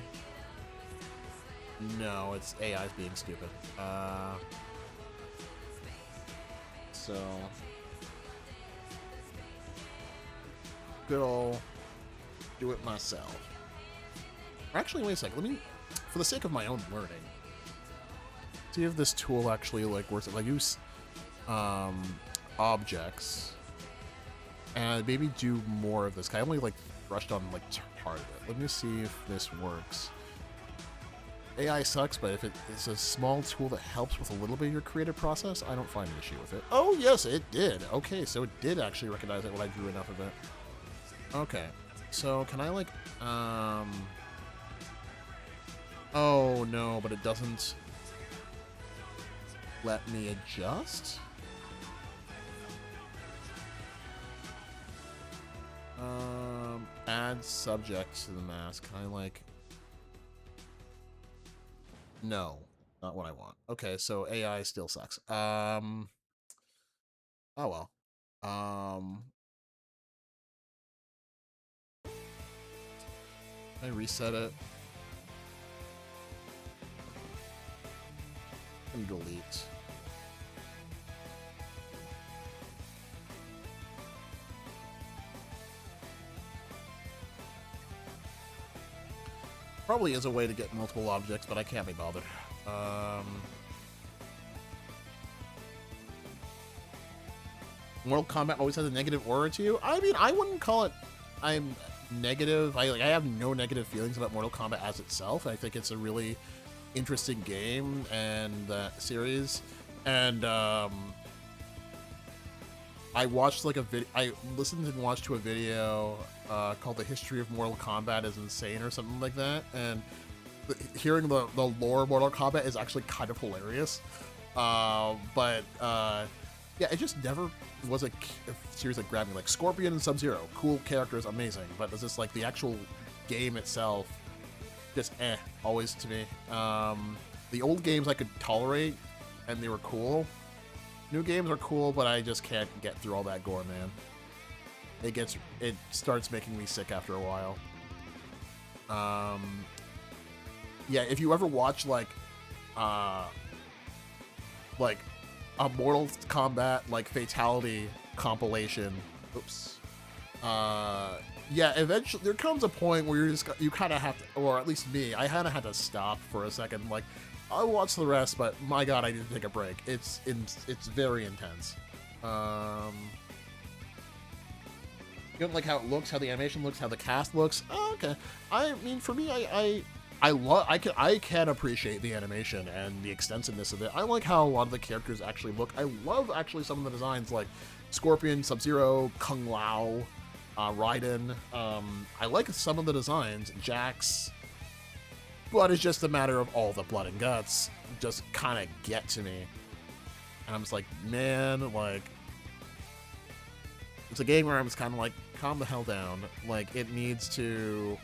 No, it's AI's being stupid. So, good ol' do it myself. Or actually, wait a sec, let me, for the sake of my own learning, see if this tool actually like works. Like use objects and maybe do more of this. I only like brushed on like part of it. Let me see if this works. AI sucks, but if it's a small tool that helps with a little bit of your creative process, I don't find an issue with it. Oh yes, it did. Okay, so it did actually recognize it when I drew enough of it. Okay, so can I like oh no, but it doesn't let me adjust? Add subject to the mask. Can I like... No, not what I want. Okay, so AI still sucks. Oh well. Can I reset it? And delete. Probably is a way to get multiple objects, but I can't be bothered. Mortal Kombat always has a negative aura to you? I mean, I wouldn't call it I'm negative. I have no negative feelings about Mortal Kombat as itself. I think it's a really interesting game and series. And I watched like a video. I listened and watched to a video called "The History of Mortal Kombat is Insane" or something like that. And hearing the lore of Mortal Kombat is actually kind of hilarious. But yeah, it just never was a series that grabbed me. Like Scorpion and Sub-Zero, cool characters, amazing. But it's just like the actual game itself, just always to me. The old games I could tolerate, and they were cool. New games are cool, but I just can't get through all that gore, man. It starts making me sick after a while. Yeah, if you ever watch like a Mortal Kombat like Fatality compilation, oops. Yeah, eventually there comes a point where you kind of have to, or at least me, I kind of had to stop for a second. Like, I'll watch the rest, but my god, I need to take a break. It's very intense. You don't like how it looks, how the animation looks, how the cast looks. Oh, okay. I mean, for me, I can appreciate the animation and the extensiveness of it. I like how a lot of the characters actually look. I love actually some of the designs, like Scorpion, Sub-Zero, Kung Lao, Raiden. I like some of the designs, Jax. But it's just a matter of all the blood and guts just kind of get to me. And I'm just like, man, like, it's a game where I'm just kind of like, calm the hell down. Like, it needs to,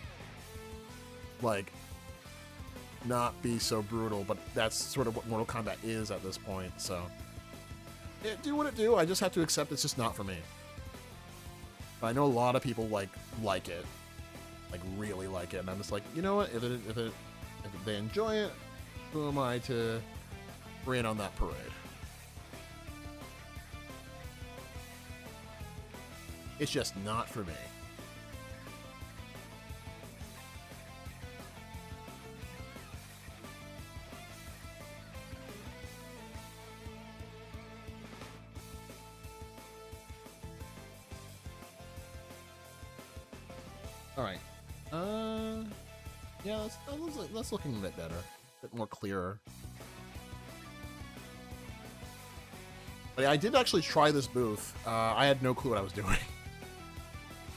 like, not be so brutal, but that's sort of what Mortal Kombat is at this point, so. It do what it do, I just have to accept it's just not for me. But I know a lot of people like it. Like, really like it, and I'm just like, you know what, if they enjoy it, who am I to rain on that parade? It's just not for me. All right. Yeah, that's looking a bit better, a bit more clearer. But yeah, I did actually try this booth. I had no clue what I was doing.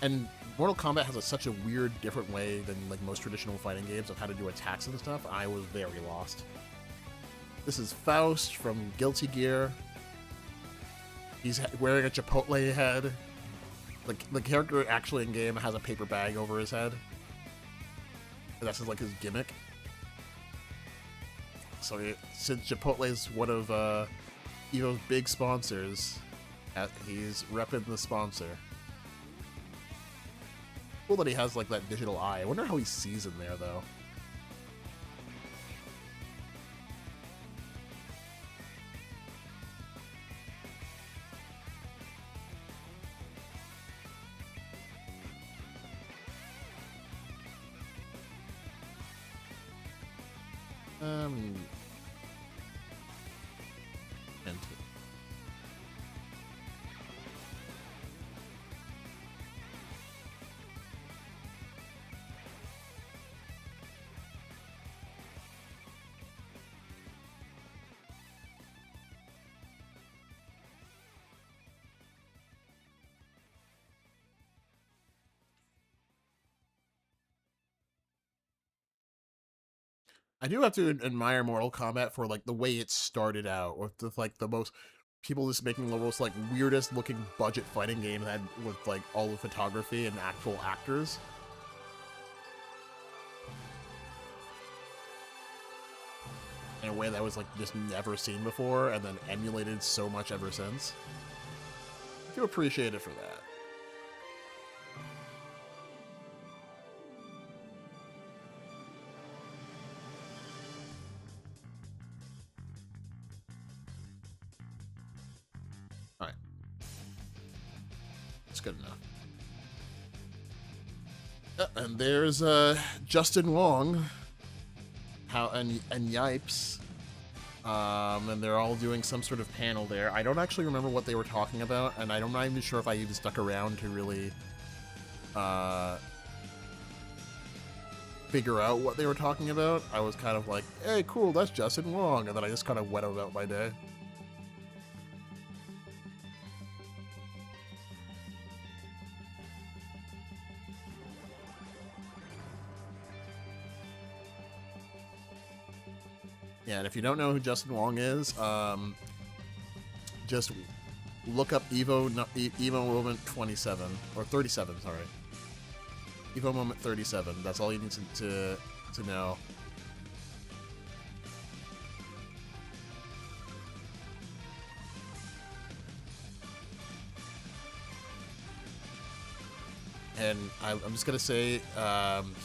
And Mortal Kombat has such a weird, different way than like most traditional fighting games of how to do attacks and stuff. I was very lost. This is Faust from Guilty Gear. He's wearing a Chipotle head. The character actually in game has a paper bag over his head. And that's like his gimmick. So since Chipotle is one of EVO's big sponsors, he's repping the sponsor. Cool that he has like that digital eye. I wonder how he sees in there though. And I do have to admire Mortal Kombat for like the way it started out with like the most people just making the most like weirdest looking budget fighting game that with like all the photography and actual actors. In a way that was like just never seen before and then emulated so much ever since. I do appreciate it for that. Alright. That's good enough. And there's Justin Wong and Yipes. And they're all doing some sort of panel there. I don't actually remember what they were talking about, and I'm not even sure if I even stuck around to really figure out what they were talking about. I was kind of like, hey, cool, that's Justin Wong, and then I just kind of went about my day. Yeah, and if you don't know who Justin Wong is, just look up EVO Moment 27 or 37. Sorry, EVO Moment 37. That's all you need to know. And I'm just gonna say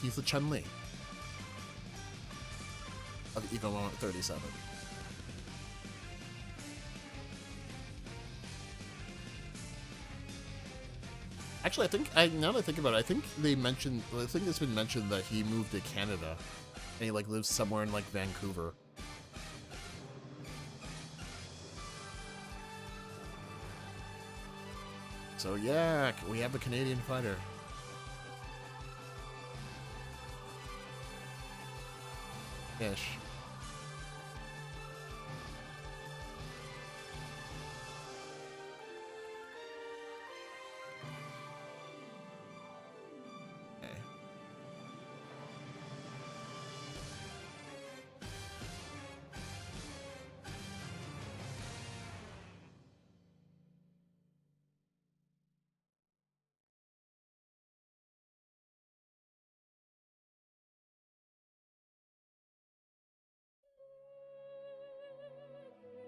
he's the Chun-Li of EVO Moment 37. Actually, I think now that I think about it, I think it's been mentioned that he moved to Canada and he like lives somewhere in like Vancouver. So yeah, we have a Canadian fighter. Ish.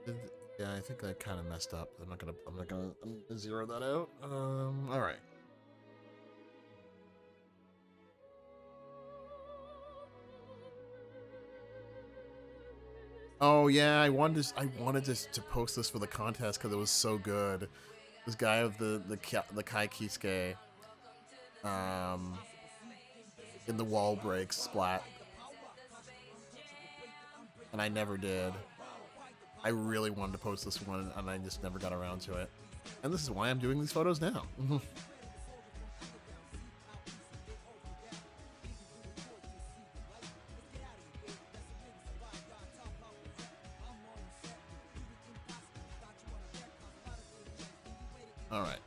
Okay. Yeah, I think I kind of messed up. I'm gonna zero that out. All right. Oh yeah, I wanted to post this for the contest because it was so good. This guy of the Kai Kisuke, in the wall break splat, and I never did. I really wanted to post this one, and I just never got around to it. And this is why I'm doing these photos now. All right.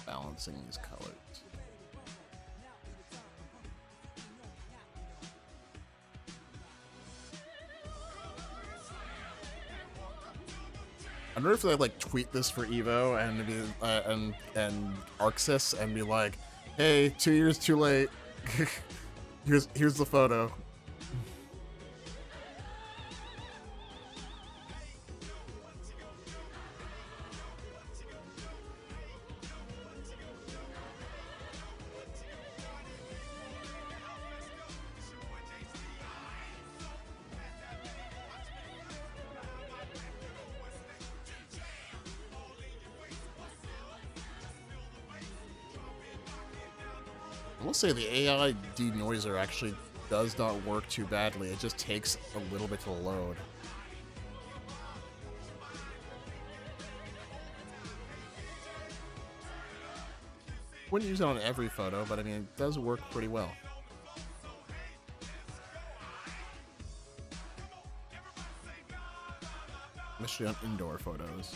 balancing these colors. I wonder if they like tweet this for Evo and be and Arxis and be like, "Hey, 2 years too late. here's the photo." I will say the AI denoiser actually does not work too badly. It just takes a little bit to load. Wouldn't use it on every photo, but I mean, it does work pretty well. Especially on indoor photos.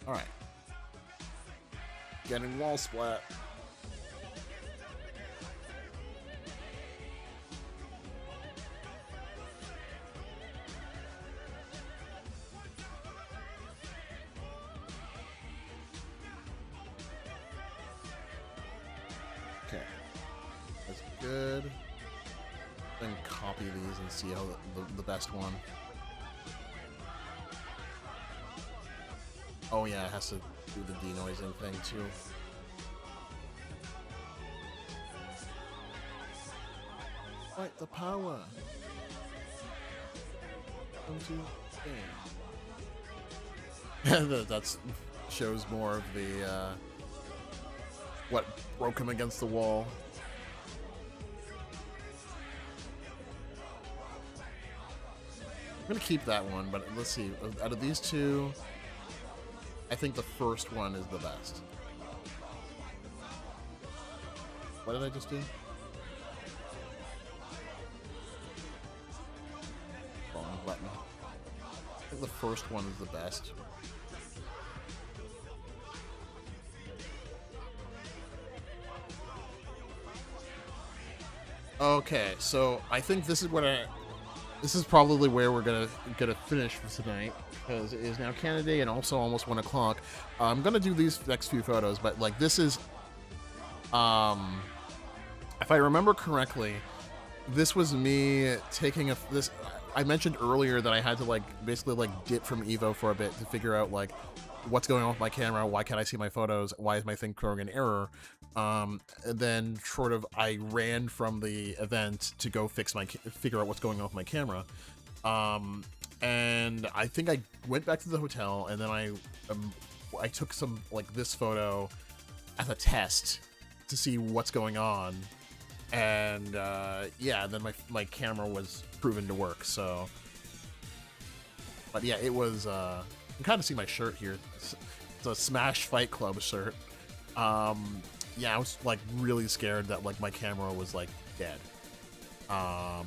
Alright. Getting wall splat. Okay. That's good. Then copy these and see how the best one. Oh yeah, it has to do the denoising thing too. Fight the power. Come to stand. That's shows more of the what broke him against the wall. I'm gonna keep that one, but let's see. Out of these two, I think the first one is the best. What did I just do? Wrong button. I think the first one is the best. Okay, so I think this is what this is probably where we're gonna finish for tonight, because it is now Canada Day and also almost 1 o'clock. I'm gonna do these next few photos, but like this is, if I remember correctly, this was me taking this. I mentioned earlier that I had to like basically like dip from Evo for a bit to figure out like what's going on with my camera, why can't I see my photos, why is my thing throwing an error. And then sort of I ran from the event to go figure out what's going on with my camera. And I think I went back to the hotel and then I took some like this photo as a test to see what's going on. And yeah, then my camera was proven to work. So, but yeah, it was. You can kind of see my shirt here. It's a Smash Fight Club shirt. Yeah, I was like really scared that like my camera was like dead. I'm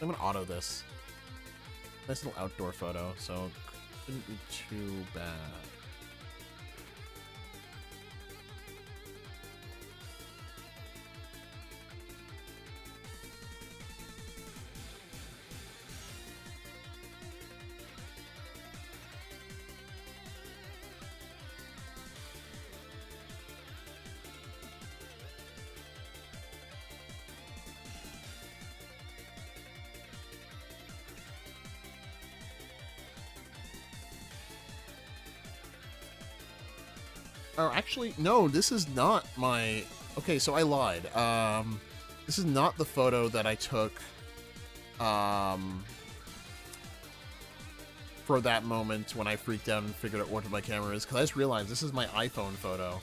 gonna auto this. Nice little outdoor photo, so couldn't be too bad. Oh, actually, no, this is not my... Okay, so I lied. This is not the photo that I took, for that moment when I freaked out and figured out what my camera is, because I just realized this is my iPhone photo.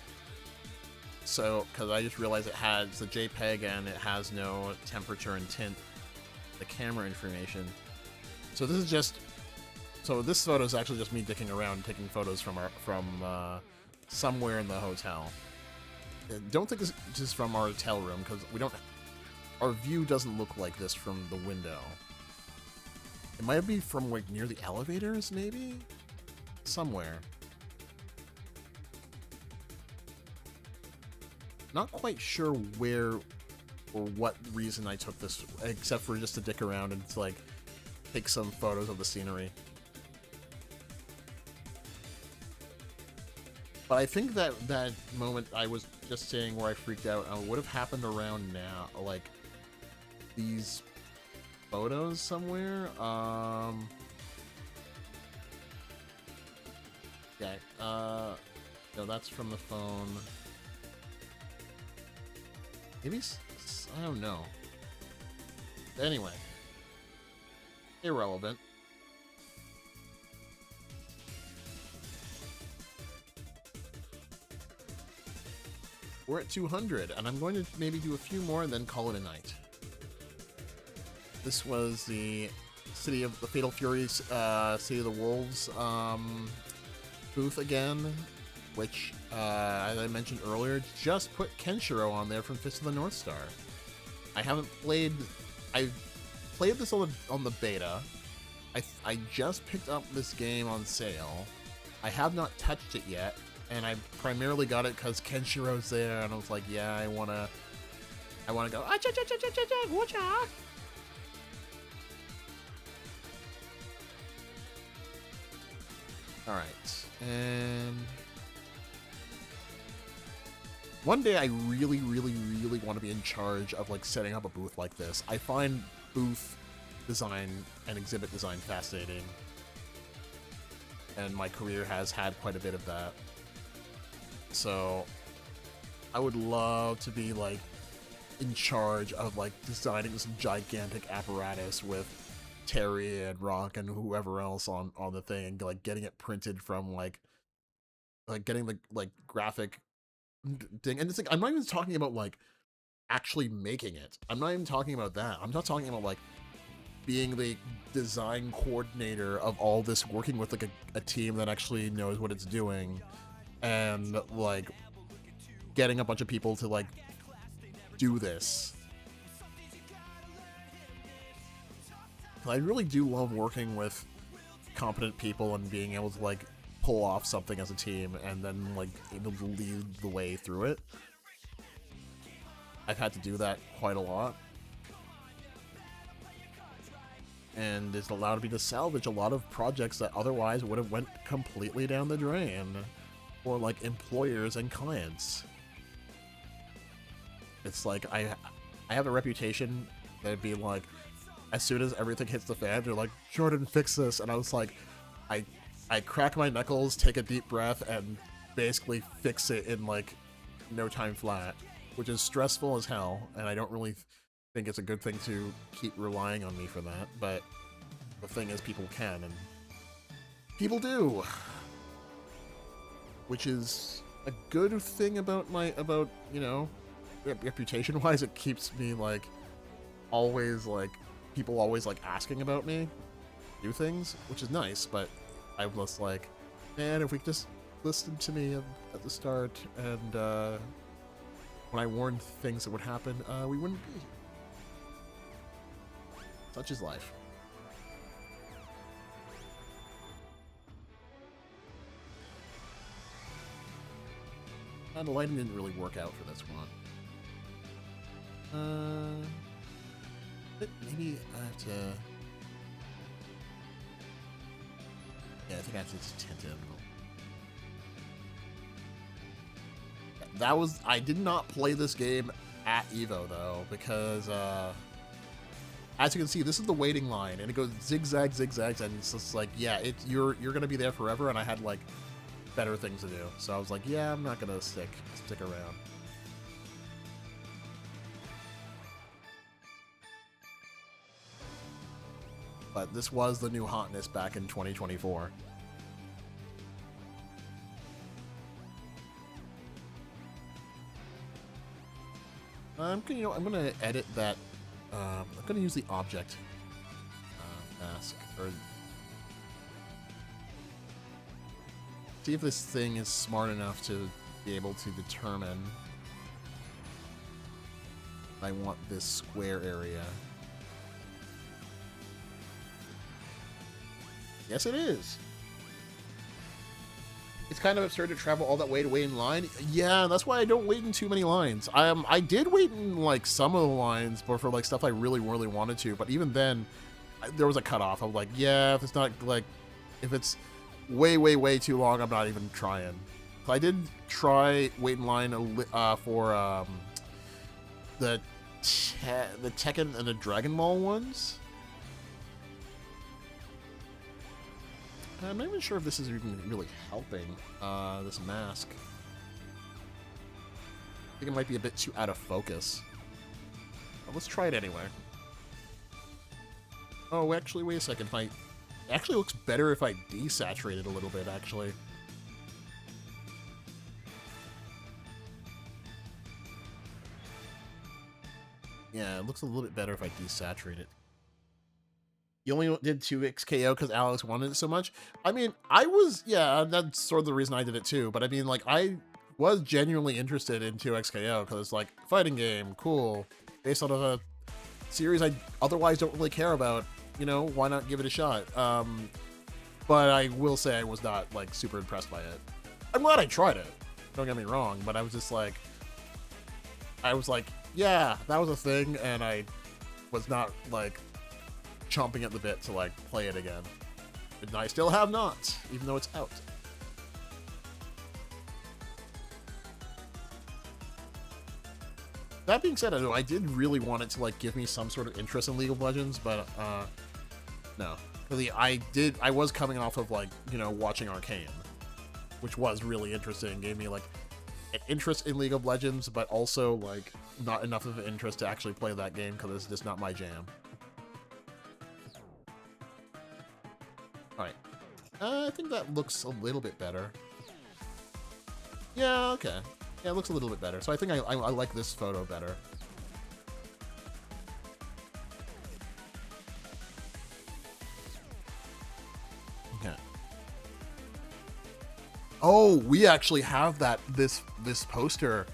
So, because I just realized it has the JPEG and it has no temperature and tint, the camera information. So this is just... So this photo is actually just me dicking around, taking photos from somewhere in the hotel. Don't think this is from our hotel room, because we don't... Our view doesn't look like this from the window. It might be from, like, near the elevators, maybe? Somewhere. Not quite sure where or what reason I took this, except for just to dick around and to, like, take some photos of the scenery. But I think that moment I was just saying where I freaked out would have happened around now, like, these photos somewhere. Yeah, no, that's from the phone. Maybe, I don't know. Anyway. Irrelevant. We're at 200, and I'm going to maybe do a few more and then call it a night. This was the City of the Fatal Furies, City of the Wolves booth again, which, as I mentioned earlier, just put Kenshiro on there from Fist of the North Star. I played this on the beta. I just picked up this game on sale. I have not touched it yet, and I primarily got it because Kenshiro's there, and I was like, yeah, I wanna go. Whatcha? All right, and one day I really, really, really want to be in charge of like setting up a booth like this. I find booth design and exhibit design fascinating, and my career has had quite a bit of that. So I would love to be like in charge of like designing this gigantic apparatus with Terry and Rock and whoever else on the thing, and like getting it printed from like getting the like graphic thing. And it's like, I'm not even talking about like actually making it. I'm not even talking about that. I'm not talking about like being the design coordinator of all this, working with like a team that actually knows what it's doing, and like getting a bunch of people to like do this. I really do love working with competent people and being able to like pull off something as a team and then like able to lead the way through it. I've had to do that quite a lot, and it's allowed me to salvage a lot of projects that otherwise would have went completely down the drain for like employers and clients. It's like I have a reputation that'd be like, as soon as everything hits the fan, they're like, Jordan, fix this. And I was like, I crack my knuckles, take a deep breath, and basically fix it in like no time flat, which is stressful as hell, and I don't really think it's a good thing to keep relying on me for that. But the thing is, people can, and people do, which is a good thing about you know, reputation wise. It keeps me like always like people always like asking about me, do things, which is nice. But I was like, man, if we just listened to me at the start, and when I warned things that would happen, we wouldn't be. Such is life. And the lighting didn't really work out for this one. But maybe I have to... Yeah, I think I have to just tint it a little. That was... I did not play this game at EVO, though, because, as you can see, this is the waiting line, and it goes zigzag, zigzags, and it's just like, yeah, you're gonna be there forever, and I had, like, better things to do. So I was like, yeah, I'm not gonna stick around. But this was the new hotness back in 2024. I'm gonna edit that. I'm gonna use the object mask, or see if this thing is smart enough to be able to determine if I want this square area. Yes, it is. It's kind of absurd to travel all that way to wait in line. Yeah, that's why I don't wait in too many lines. I did wait in like some of the lines, but for like stuff I really wanted to. But even then, there was a cutoff. I'm like, yeah, if it's not like, if it's way too long, I'm not even trying. So I did try wait in line for the Tekken and the Dragon Ball ones. I'm not even sure if this is even really helping, this mask. I think it might be a bit too out of focus. But let's try it anyway. Oh, actually, wait a second. It actually looks better if I desaturate it a little bit, actually. Yeah, it looks a little bit better if I desaturate it. You only did 2x KO because Alex wanted it so much. I mean, yeah, that's sort of the reason I did it too. But I mean, like, I was genuinely interested in 2x KO because it's like, fighting game, cool. Based on a series I otherwise don't really care about. You know, why not give it a shot? But I will say I was not, like, super impressed by it. I'm glad I tried it. Don't get me wrong. But I was just like, yeah, that was a thing. And I was not, like, chomping at the bit to like play it again. And I still have not, even though it's out. That being said, I did really want it to like give me some sort of interest in League of Legends, but no. Really, I was coming off of like, you know, watching Arcane, which was really interesting, gave me like an interest in League of Legends, but also like not enough of an interest to actually play that game because it's just not my jam. Alright. I think that looks a little bit better. Yeah, okay. Yeah, it looks a little bit better. So I think I like this photo better. Okay. Oh, we actually have this poster.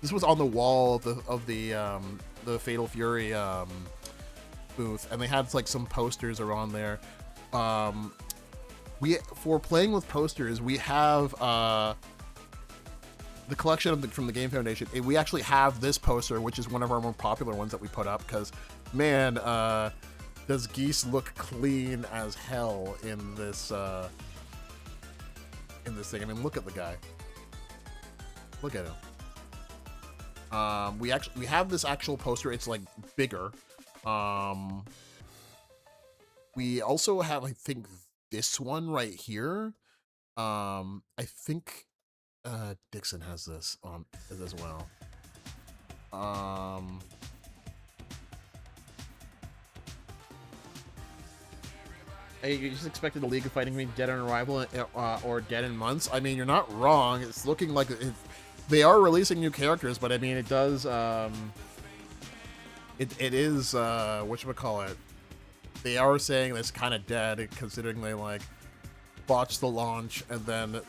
This was on the wall of the Fatal Fury booth, and they had like some posters around there. For playing with posters, we have the collection from the Game Foundation. We actually have this poster, which is one of our more popular ones that we put up, because, man, does Geese look clean as hell in this thing. I mean, look at the guy. Look at him. We have this actual poster. It's, like, bigger. We also have, I think, this one right here. I think Dixon has this on as well. You just expected the League of Fighting to be dead on arrival or dead in months. I mean, you're not wrong. It's looking like they are releasing new characters, but I mean, it does. It is whatchamacallit. They are saying it's kind of dead, considering they like botched the launch and then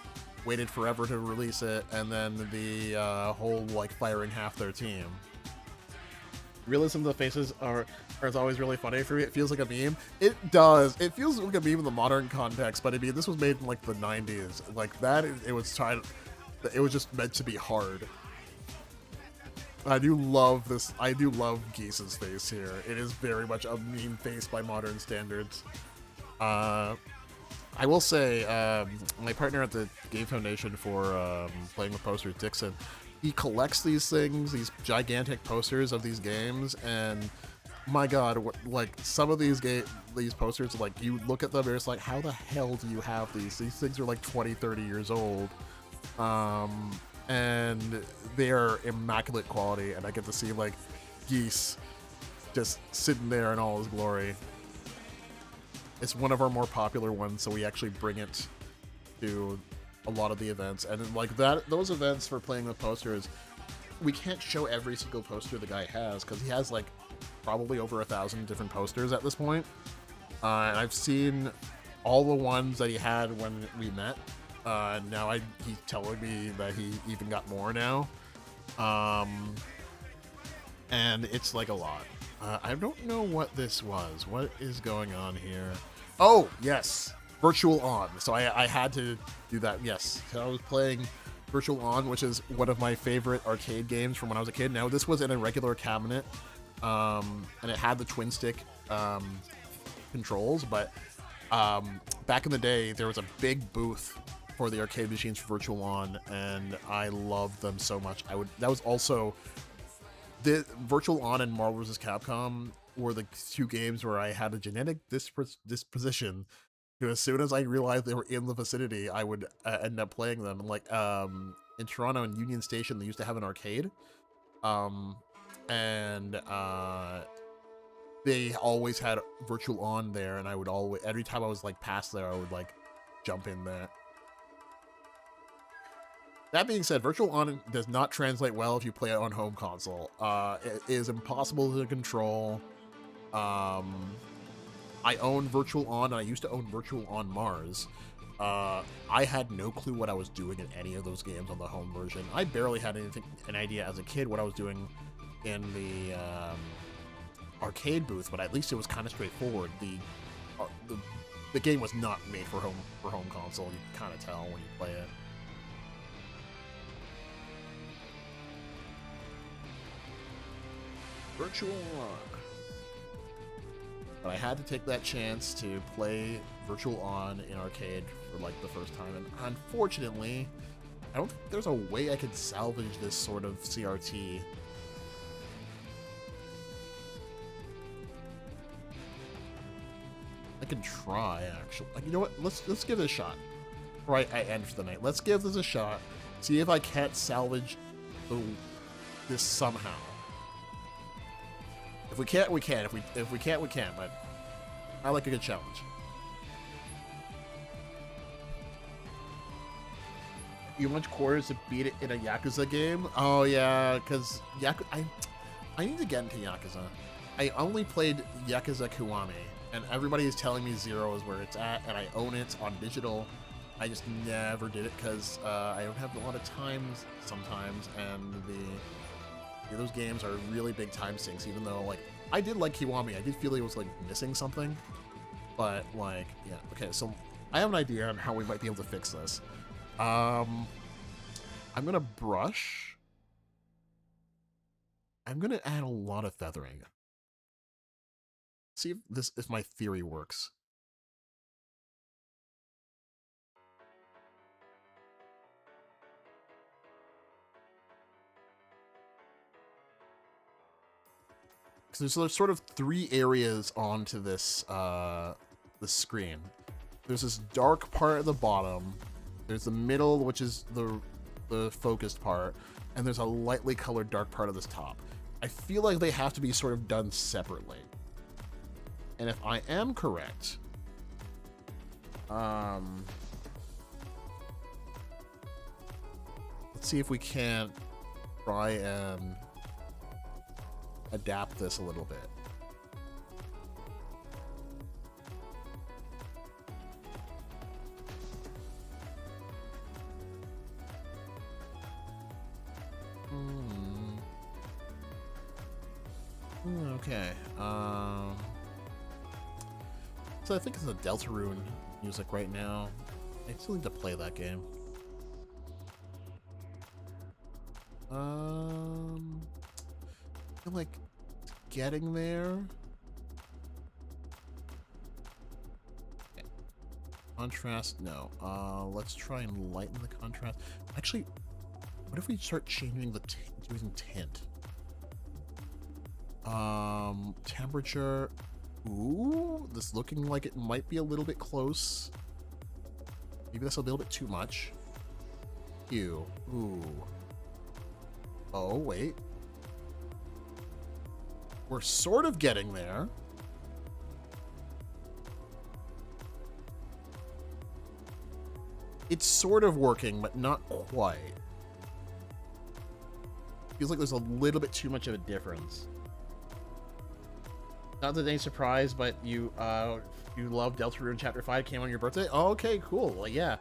waited forever to release it, and then the whole like firing half their team. Realism of the faces is always really funny for me. It feels like a meme. It does. It feels like a meme in the modern context, but I mean, this was made in like the 90s. Like that, it was just meant to be hard. I do love this. I do love Geese's face here. It is very much a meme face by modern standards. I will say, my partner at the Game Foundation for playing with posters, Dixon, he collects these things, these gigantic posters of these games, and my god, like some of these posters, like you look at them and it's like, how the hell do you have these? These things are like 20, 30 years old. And they're immaculate quality, and I get to see like Geese just sitting there in all his glory. It's one of our more popular ones, so we actually bring it to a lot of the events. And like those events for playing with posters, we can't show every single poster the guy has, because he has like probably over 1,000 different posters at this point. And I've seen all the ones that he had when we met. Now he's telling me that he even got more now. And it's like a lot. I don't know what this was. What is going on here? Oh, yes. Virtual On. So I had to do that. Yes. So I was playing Virtual On, which is one of my favorite arcade games from when I was a kid. Now, this was in a regular cabinet, and it had the twin stick controls, but back in the day, there was a big booth for the arcade machines for Virtual On, and I loved them so much. That was also the Virtual On and Marvel vs. Capcom were the two games where I had a genetic disposition to, as soon as I realized they were in the vicinity, I would end up playing them. Like in Toronto and Union Station, they used to have an arcade, and they always had Virtual On there, and I would always, every time I was like past there, I would like jump in there. That being said, Virtual On does not translate well if you play it on home console. It is impossible to control. I own Virtual On, and I used to own Virtual On Mars. I had no clue what I was doing in any of those games on the home version. I barely had an idea as a kid what I was doing in the arcade booth, but at least it was kind of straightforward. The game was not made for home console. You can kind of tell when you play it. Virtual On. But I had to take that chance to play Virtual On in arcade for like the first time, and unfortunately, I don't think there's a way I could salvage this sort of CRT. I can try, actually. Like, you know what? Let's give it a shot. Right, I end for the night. Let's give this a shot. See if I can't salvage this somehow. If we can't, we can. If we can't, we can't. But I like a good challenge. You want quarters to beat it in a Yakuza game? Oh yeah, because I need to get into Yakuza. I only played Yakuza Kiwami, and everybody is telling me 0 is where it's at, and I own it on digital. I just never did it because I don't have a lot of time sometimes, and those games are really big time sinks, even though, like, I did like Kiwami. I did feel it was, like, missing something. But, like, yeah. Okay, so I have an idea on how we might be able to fix this. I'm gonna brush. I'm gonna add a lot of feathering. See if my theory works. So there's sort of 3 areas onto this the screen. There's this dark part at the bottom. There's the middle, which is the focused part, and there's a lightly colored dark part of this top. I feel like they have to be sort of done separately. And if I am correct, let's see if we can't try and adapt this a little bit. Okay. So I think it's a Deltarune music right now. I still need to play that game. I feel like getting there. Okay. Contrast, no. Let's try and lighten the contrast. Actually, what if we start changing using tint? Temperature. Ooh, this looking like it might be a little bit close. Maybe that's a little bit too much. Ew. Ooh. Oh, wait. We're sort of getting there. It's sort of working, but not quite. Feels like there's a little bit too much of a difference. Not that any surprise, but you love Deltarune Chapter 5 came on your birthday? Oh, okay, cool. Well, yeah.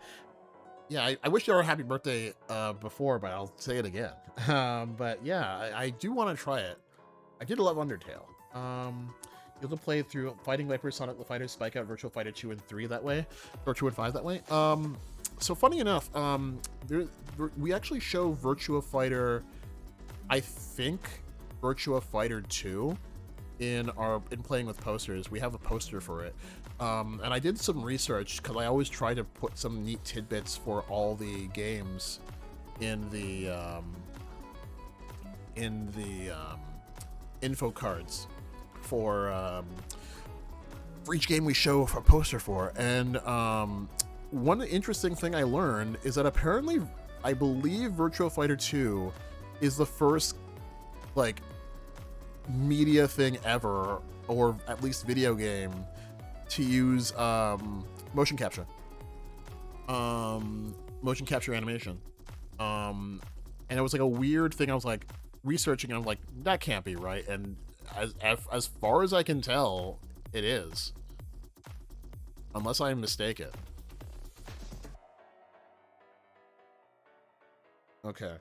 Yeah, I wish you were a happy birthday before, but I'll say it again. But yeah, I do want to try it. I did love Undertale. You have to play through Fighting Viper, Sonic the Fighter, Spike Out, Virtual Fighter 2 and 3 that way, or 2 and 5 that way. So funny enough, we actually show Virtua Fighter, I think Virtua Fighter 2 in playing with posters. We have a poster for it. And I did some research because I always try to put some neat tidbits for all the games in the info cards for each game we show a poster for. And one interesting thing I learned is that apparently, I believe Virtua Fighter 2 is the first like media thing ever, or at least video game, to use motion capture animation. And it was like a weird thing. I was like researching, and I'm like, that can't be right. And as far as I can tell, it is, unless I'm mistaken. Okay,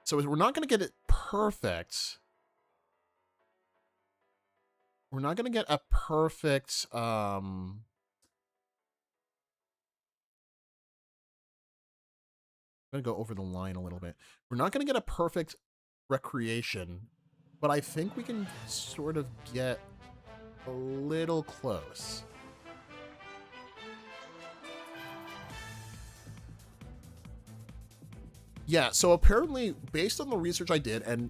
so we're not going to get it perfect. We're not going to get a perfect I'm going to go over the line a little bit. We're not going to get a perfect recreation, but I think we can sort of get a little close. Yeah, so apparently, based on the research I did, and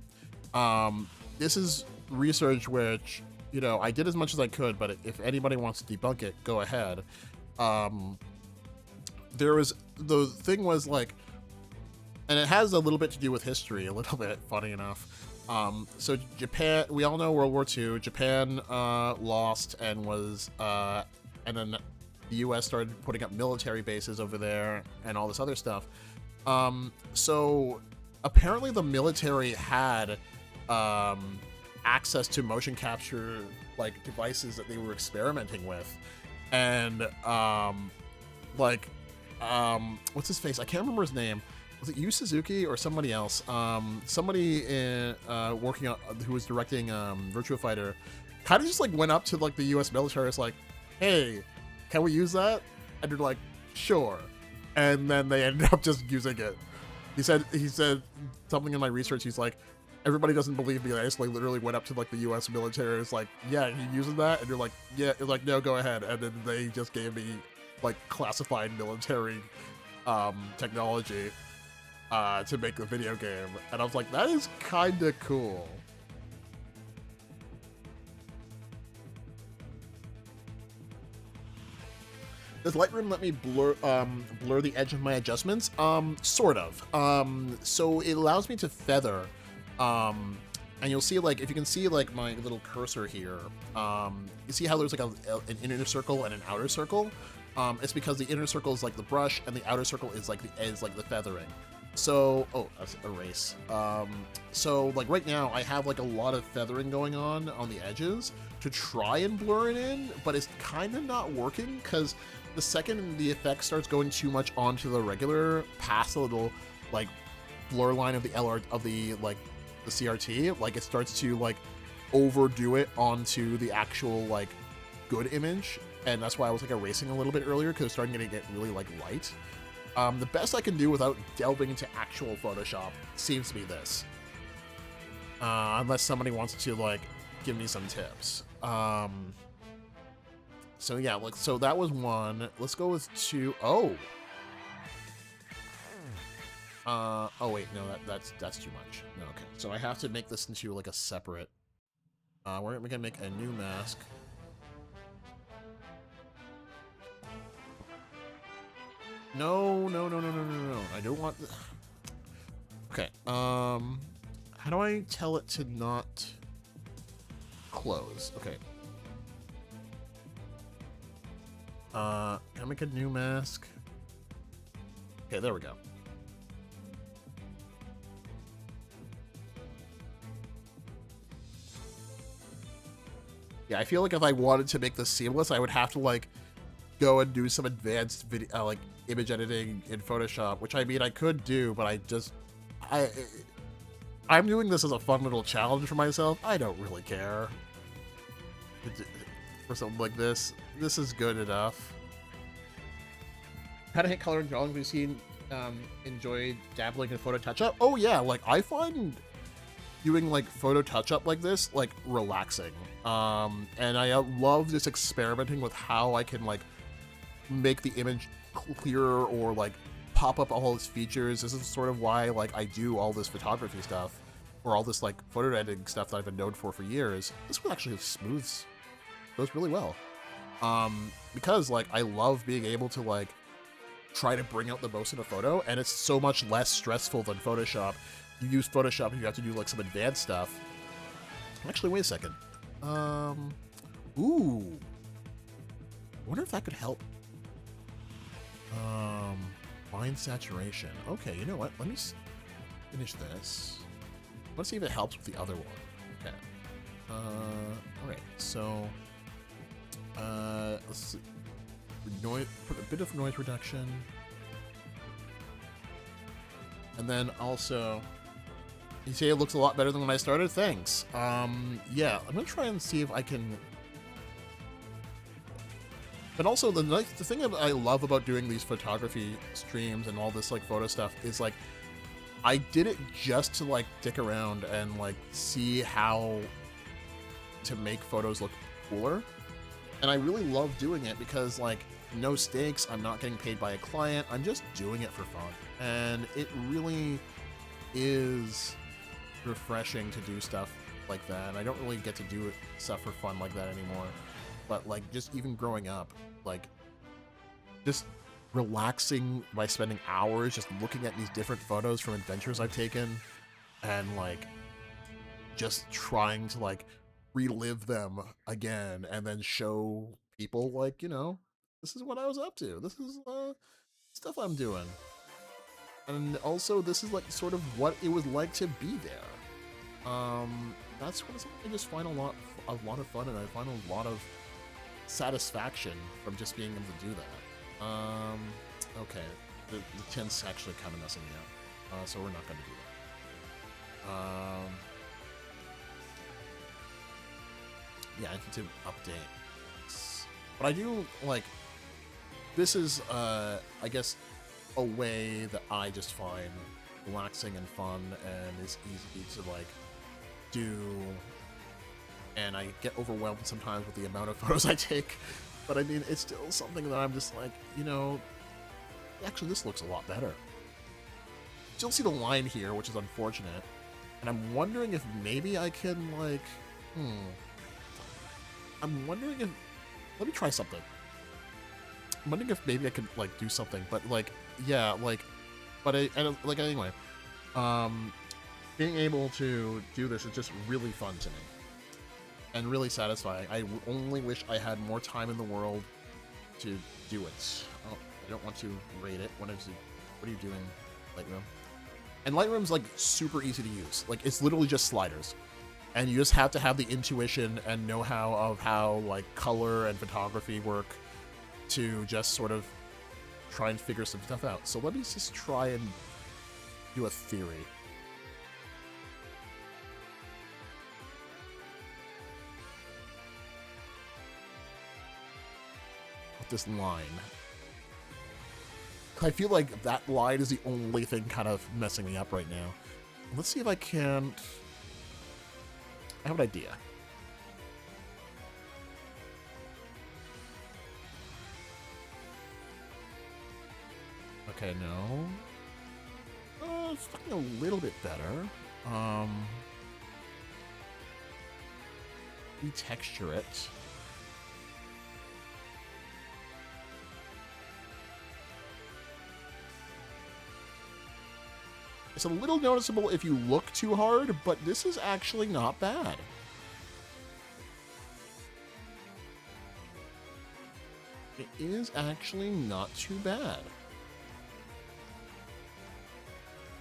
this is research which, you know, I did as much as I could, but if anybody wants to debunk it, go ahead. There was, the thing was like, and it has a little bit to do with history, a little bit, funny enough. So Japan, we all know World War II, Japan lost and was, and then the US started putting up military bases over there and all this other stuff. So apparently the military had access to motion capture like devices that they were experimenting with, and what's his face? I can't remember his name. Was it Yu Suzuki or somebody else? Somebody in working on, who was directing Virtua Fighter, kind of just like went up to like the U.S. military. It's like, hey, can we use that? And they're like, sure. And then they ended up just using it. He said something in my research. He's like, everybody doesn't believe me. I just like literally went up to like the U.S. military. It's like, yeah, you using that? And you're like, yeah. You're like, no, go ahead. And then they just gave me like classified military technology to make the video game. And I was like, that is kind of cool. Does Lightroom let me blur the edge of my adjustments? Sort of. So it allows me to feather. And you'll see, like, if you can see, like, my little cursor here, you see how there's, like, an inner circle and an outer circle? It's because the inner circle is, like, the brush, and the outer circle is, like, the feathering. So, oh, that's erase. So, like, right now, I have, like, a lot of feathering going on the edges to try and blur it in, but it's kind of not working, because the second the effect starts going too much onto the regular, past the little, like, blur line of the the CRT, like, it starts to, like, overdo it onto the actual, like, good image, and that's why I was, like, erasing a little bit earlier, because it's starting to get really, like, light. The best I can do without delving into actual Photoshop seems to be this. Unless somebody wants to, like, give me some tips. So yeah, like, so that was one. Let's go with two. Oh wait, no, that's too much. No, okay. So I have to make this into like a separate. We're gonna make a new mask. No. I don't want. Okay. How do I tell it to not close? Okay. Can I make a new mask? Okay, there we go. Yeah, I feel like if I wanted to make this seamless, I would have to, like, go and do some advanced video, like image editing in Photoshop, which I mean I could do, but I'm doing this as a fun little challenge for myself. I don't really care for something like this. This is good enough. How to hit color and drawing? We've seen enjoy dabbling in photo touch-up. Oh yeah, like I find doing like photo touch-up like this like relaxing. And I love just experimenting with how I can like make the image clearer or like pop up all its features. This is sort of why like I do all this photography stuff or all this like photo editing stuff that I've been known for years. This one actually smooths, goes really well. Because like I love being able to like try to bring out the most in a photo, and it's so much less stressful than Photoshop. You use Photoshop and you have to do like some advanced stuff. Actually, wait a second. Ooh. I wonder if that could help. Line saturation. Okay, you know what? Let me finish this. Let's see if it helps with the other one. Okay. Alright, so let's see. Put a bit of noise reduction. And then also, you say it looks a lot better than when I started? Thanks. Yeah, I'm gonna try and see if I can. But also, the thing that I love about doing these photography streams and all this like photo stuff is like, I did it just to like dick around and like see how to make photos look cooler. And I really love doing it because like no stakes, I'm not getting paid by a client, I'm just doing it for fun. And it really is refreshing to do stuff like that. And I don't really get to do stuff for fun like that anymore. But like just even growing up, like just relaxing by spending hours just looking at these different photos from adventures I've taken and like just trying to like relive them again and then show people like, you know, this is what I was up to. This is stuff I'm doing. And also this is like sort of what it was like to be there. That's what I just find a lot of fun, and I find a lot of satisfaction from just being able to do that. Okay, the tint's actually kind of messing me up, so we're not going to do that. Yeah, I need to update. But I do, like, this is, I guess, a way that I just find relaxing and fun and is easy to, like, do. And I get overwhelmed sometimes with the amount of photos I take. But I mean, it's still something that I'm just like, you know, actually this looks a lot better. Still see the line here, which is unfortunate. And I'm wondering if maybe I can, like, I'm wondering if, let me try something. I'm wondering if maybe I could, like, do something, but, like, yeah, like, but like, anyway, being able to do this is just really fun to me. And really satisfying. I only wish I had more time in the world to do it. Oh, I don't want to rate it. What are you doing, Lightroom? And Lightroom's, like, super easy to use. Like, it's literally just sliders. And you just have to have the intuition and know-how of how, like, color and photography work to just sort of try and figure some stuff out. So let me just try and do a theory. With this line. I feel like that line is the only thing kind of messing me up right now. Let's see if I can't... I have an idea. Okay, no. It's looking a little bit better. Retexture it. It's a little noticeable if you look too hard, but this is actually not bad. It is actually not too bad.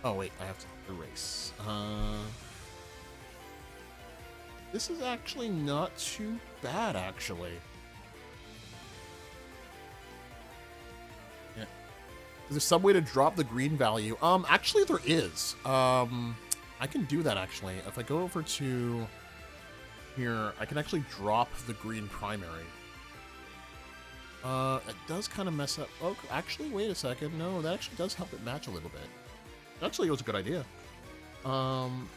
Oh wait, I have to erase. This is actually not too bad, actually. Is there some way to drop the green value? Actually there is. I can do that actually. If I go over to here, I can actually drop the green primary. It does kind of mess up. Oh, actually, wait a second. No, that actually does help it match a little bit. Actually, it was a good idea.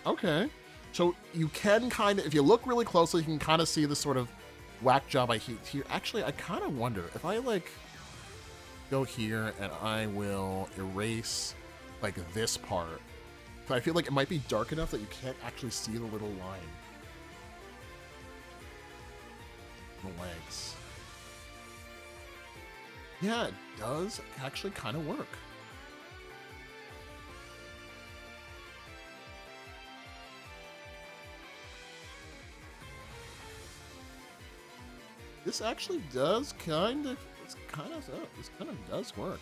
Okay. So you can kind of, if you look really closely, you can kind of see the sort of whack job I hate here. Actually, I kind of wonder if I like go here and I will erase like this part. But I feel like it might be dark enough that you can't actually see the little line. The legs. Yeah, it does actually kind of work. This actually does kind of, this kind of does work.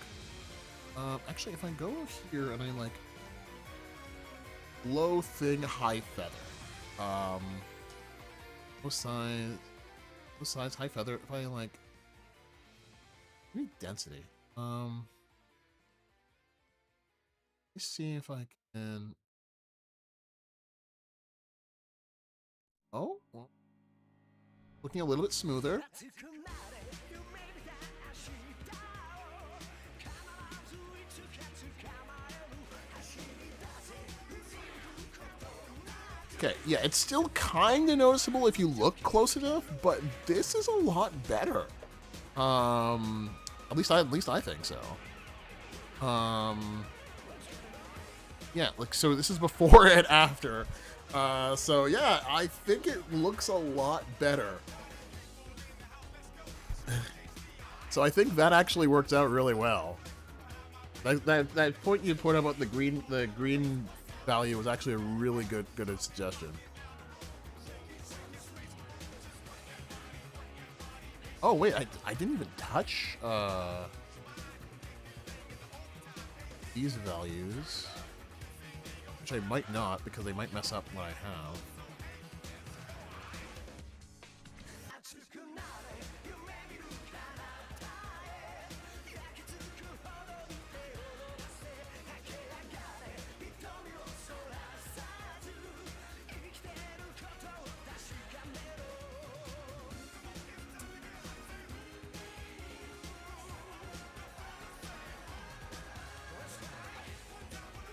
Actually, if I go here and I like low thing, high feather, low size, high feather. If I like, maybe density. Let's see if I can. Oh, well, looking a little bit smoother. Okay, yeah, it's still kind of noticeable if you look close enough, but this is a lot better. At least I think so. Yeah, like, so this is before and after. So yeah, I think it looks a lot better. So I think that actually worked out really well. That point you put about the green value was actually a really good suggestion. Oh wait, I didn't even touch these values, which I might not because they might mess up what I have.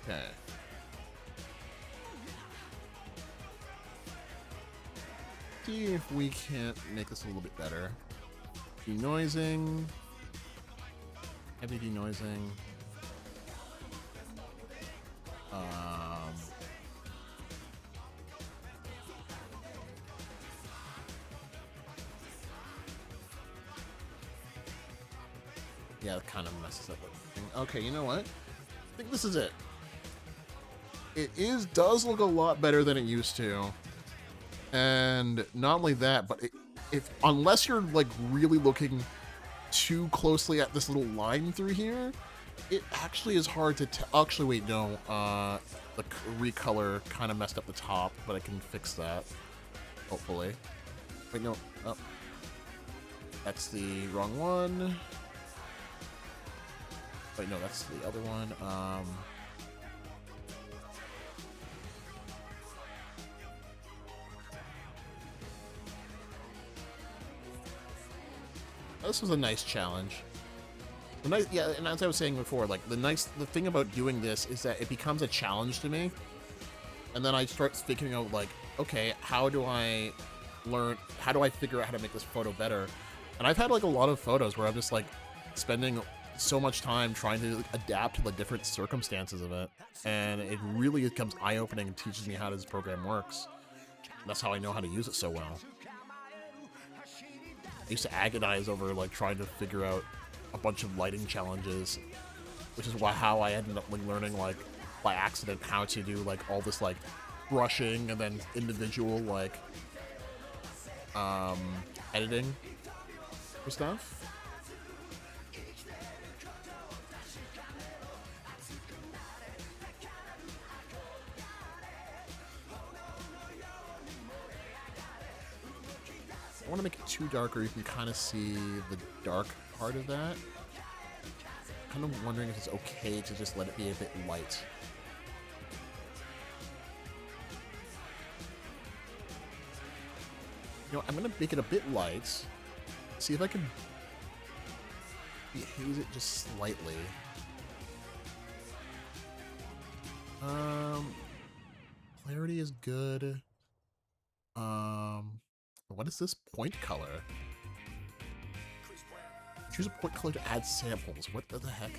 Okay. See if we can't make this a little bit better. Denoising. Heavy denoising. Yeah, it kind of messes up everything. Okay, you know what? I think this is it. It does look a lot better than it used to. And not only that, but unless you're like really looking too closely at this little line through here, it actually is hard to tell. Actually, wait, no. The recolor kind of messed up the top, but I can fix that. Hopefully. Wait, no. Oh. That's the wrong one. Wait, no, that's the other one. This was a nice challenge. Yeah, and as I was saying before, like the thing about doing this is that it becomes a challenge to me, and then I start figuring out like, okay, how do I figure out how to make this photo better? And I've had like a lot of photos where I'm just like spending so much time trying to like, adapt to the different circumstances of it, and it really becomes eye-opening and teaches me how this program works. That's how I know how to use it so well. I used to agonize over like trying to figure out a bunch of lighting challenges, which is how I ended up like learning like by accident how to do like all this like brushing and then individual like editing for stuff. I want to make it too dark, or you can kind of see the dark part of that. kind of wondering if it's okay to just let it be a bit light. You know, I'm gonna make it a bit light. See if I can haze it just slightly. Clarity is good. What is this point color? Choose a point color to add samples. What the heck?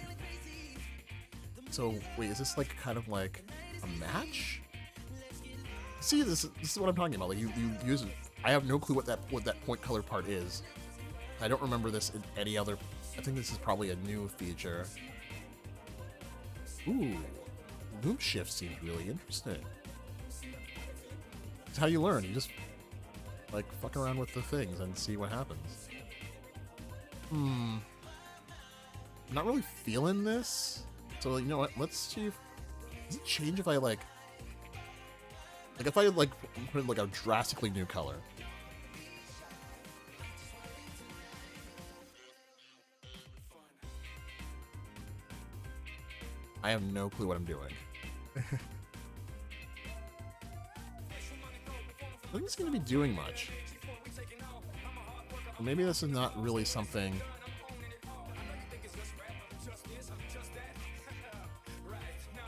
So wait, is this like kind of like a match? See, this is what I'm talking about. Like you use it. I have no clue what that point color part is. I don't remember this in any other. I think this is probably a new feature. Ooh, loop shift seems really interesting. It's how you learn. You just like fuck around with the things and see what happens. I'm not really feeling this. So you know what? Let's see if does it change if I like if I like put in like a drastically new color. I have no clue what I'm doing. I don't think it's going to be doing much. Or maybe this is not really something.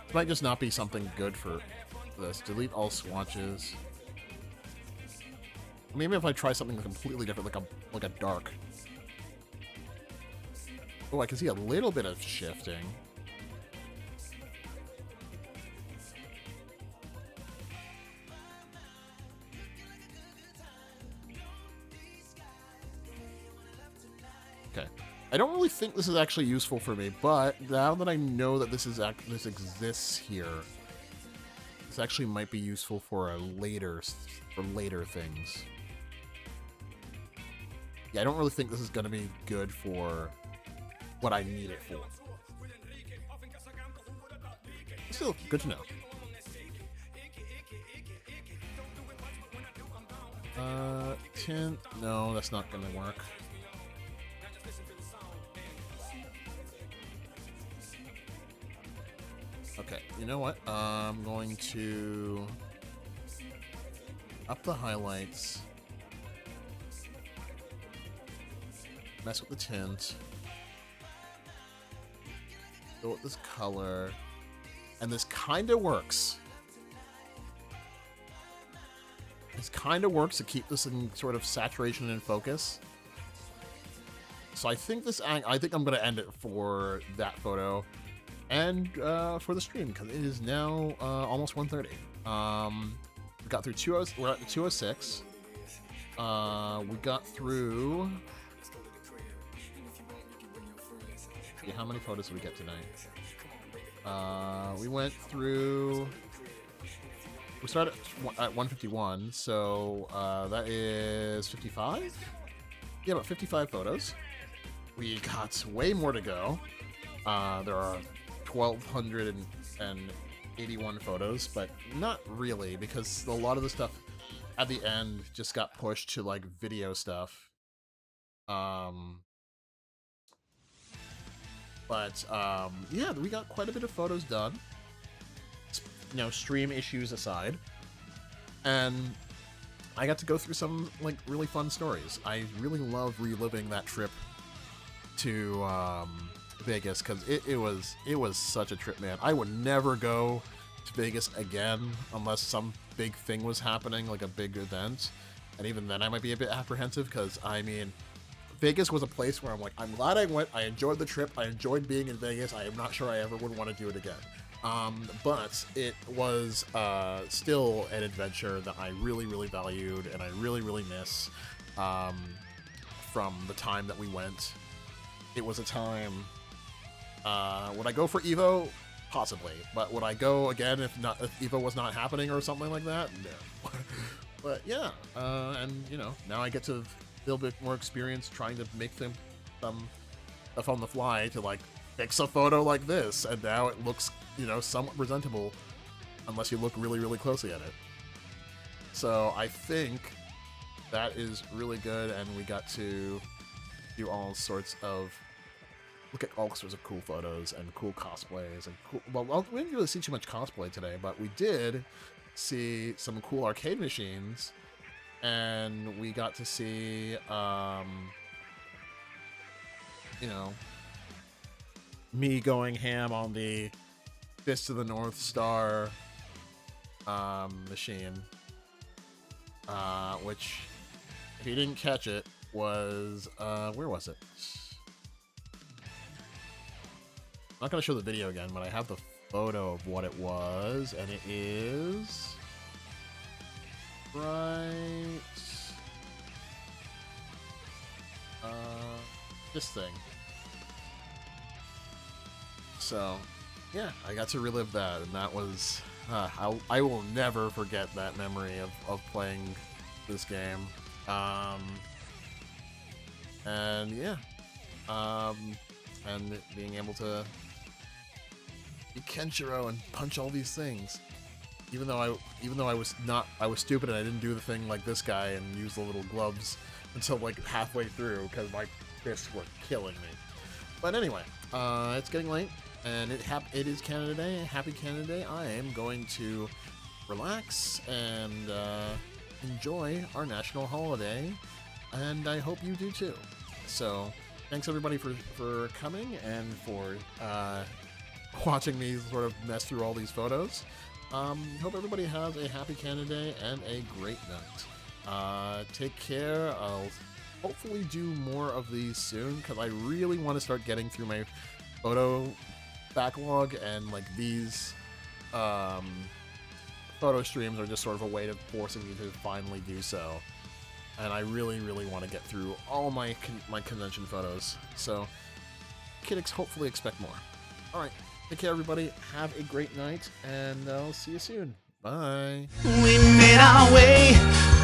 It might just not be something good for this. Delete all swatches. Maybe if I try something completely different, like a dark. Oh, I can see a little bit of shifting. Okay, I don't really think this is actually useful for me, but now that I know that this exists here, this actually might be useful for later things. Yeah, I don't really think this is going to be good for what I need it for. Still, good to know. Tint, no, that's not going to work. Okay, you know what? I'm going to up the highlights, mess with the tint, go with this color, and this kind of works. This kind of works to keep this in sort of saturation and focus. So I think I'm going to end it for that photo. And for the stream, because it is now almost 1:30. We got through 2:06. We're at the 2:06. We got through. Yeah, how many photos did we get tonight? We went through. We started at 151, so that is 55. Yeah, about 55 photos. We got way more to go. There are 1,281 photos, but not really, because a lot of the stuff at the end just got pushed to like video stuff. Yeah, we got quite a bit of photos done. You know, stream issues aside, and I got to go through some like really fun stories. I really love reliving that trip to Vegas, because it was such a trip, man. I would never go to Vegas again unless some big thing was happening, like a big event, and even then I might be a bit apprehensive, because I mean, Vegas was a place where I'm like, I'm glad I went, I enjoyed the trip, I enjoyed being in Vegas, I am not sure I ever would want to do it again. But it was still an adventure that I really, really valued, and I really, really miss from the time that we went. It was a time. Would I go for EVO? Possibly. But would I go again if EVO was not happening or something like that? No. But yeah, and you know, now I get to feel a bit more experience trying to make them stuff on the fly to like fix a photo like this, and now it looks, you know, somewhat presentable unless you look really, really closely at it. So I think that is really good, and we got to do all sorts of look at all sorts of cool photos and cool cosplays and cool. Well, we didn't really see too much cosplay today, but we did see some cool arcade machines, and we got to see, you know, me going ham on the Fist of the North Star machine, which, if you didn't catch it, was where was it? I'm not gonna show the video again, but I have the photo of what it was, and it is right this thing. So yeah, I got to relive that, and that was I will never forget that memory of playing this game. And yeah, and being able to be Kenshiro and punch all these things, even though I was stupid and I didn't do the thing like this guy and use the little gloves until like halfway through because my fists were killing me. But anyway, it's getting late, and it is Canada Day. Happy Canada Day. I am going to relax and enjoy our national holiday, and I hope you do too. So thanks everybody for coming and for watching me sort of mess through all these photos. Hope everybody has a happy Canada Day and a great night. Take care. I'll hopefully do more of these soon because I really want to start getting through my photo backlog, and like these photo streams are just sort of a way of forcing me to finally do so. And I really, really want to get through all my convention photos. So, Kiddix, hopefully expect more. All right, take care, everybody. Have a great night, and I'll see you soon. Bye. We made our way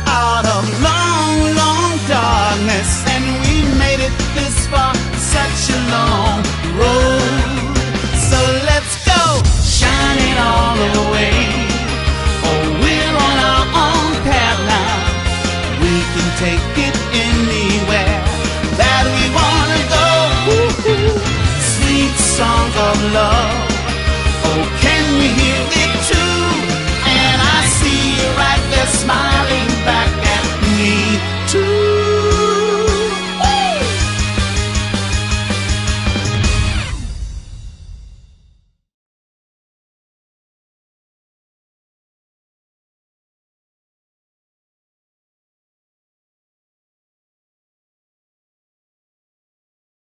out of long, long darkness, and we made it this far, such a long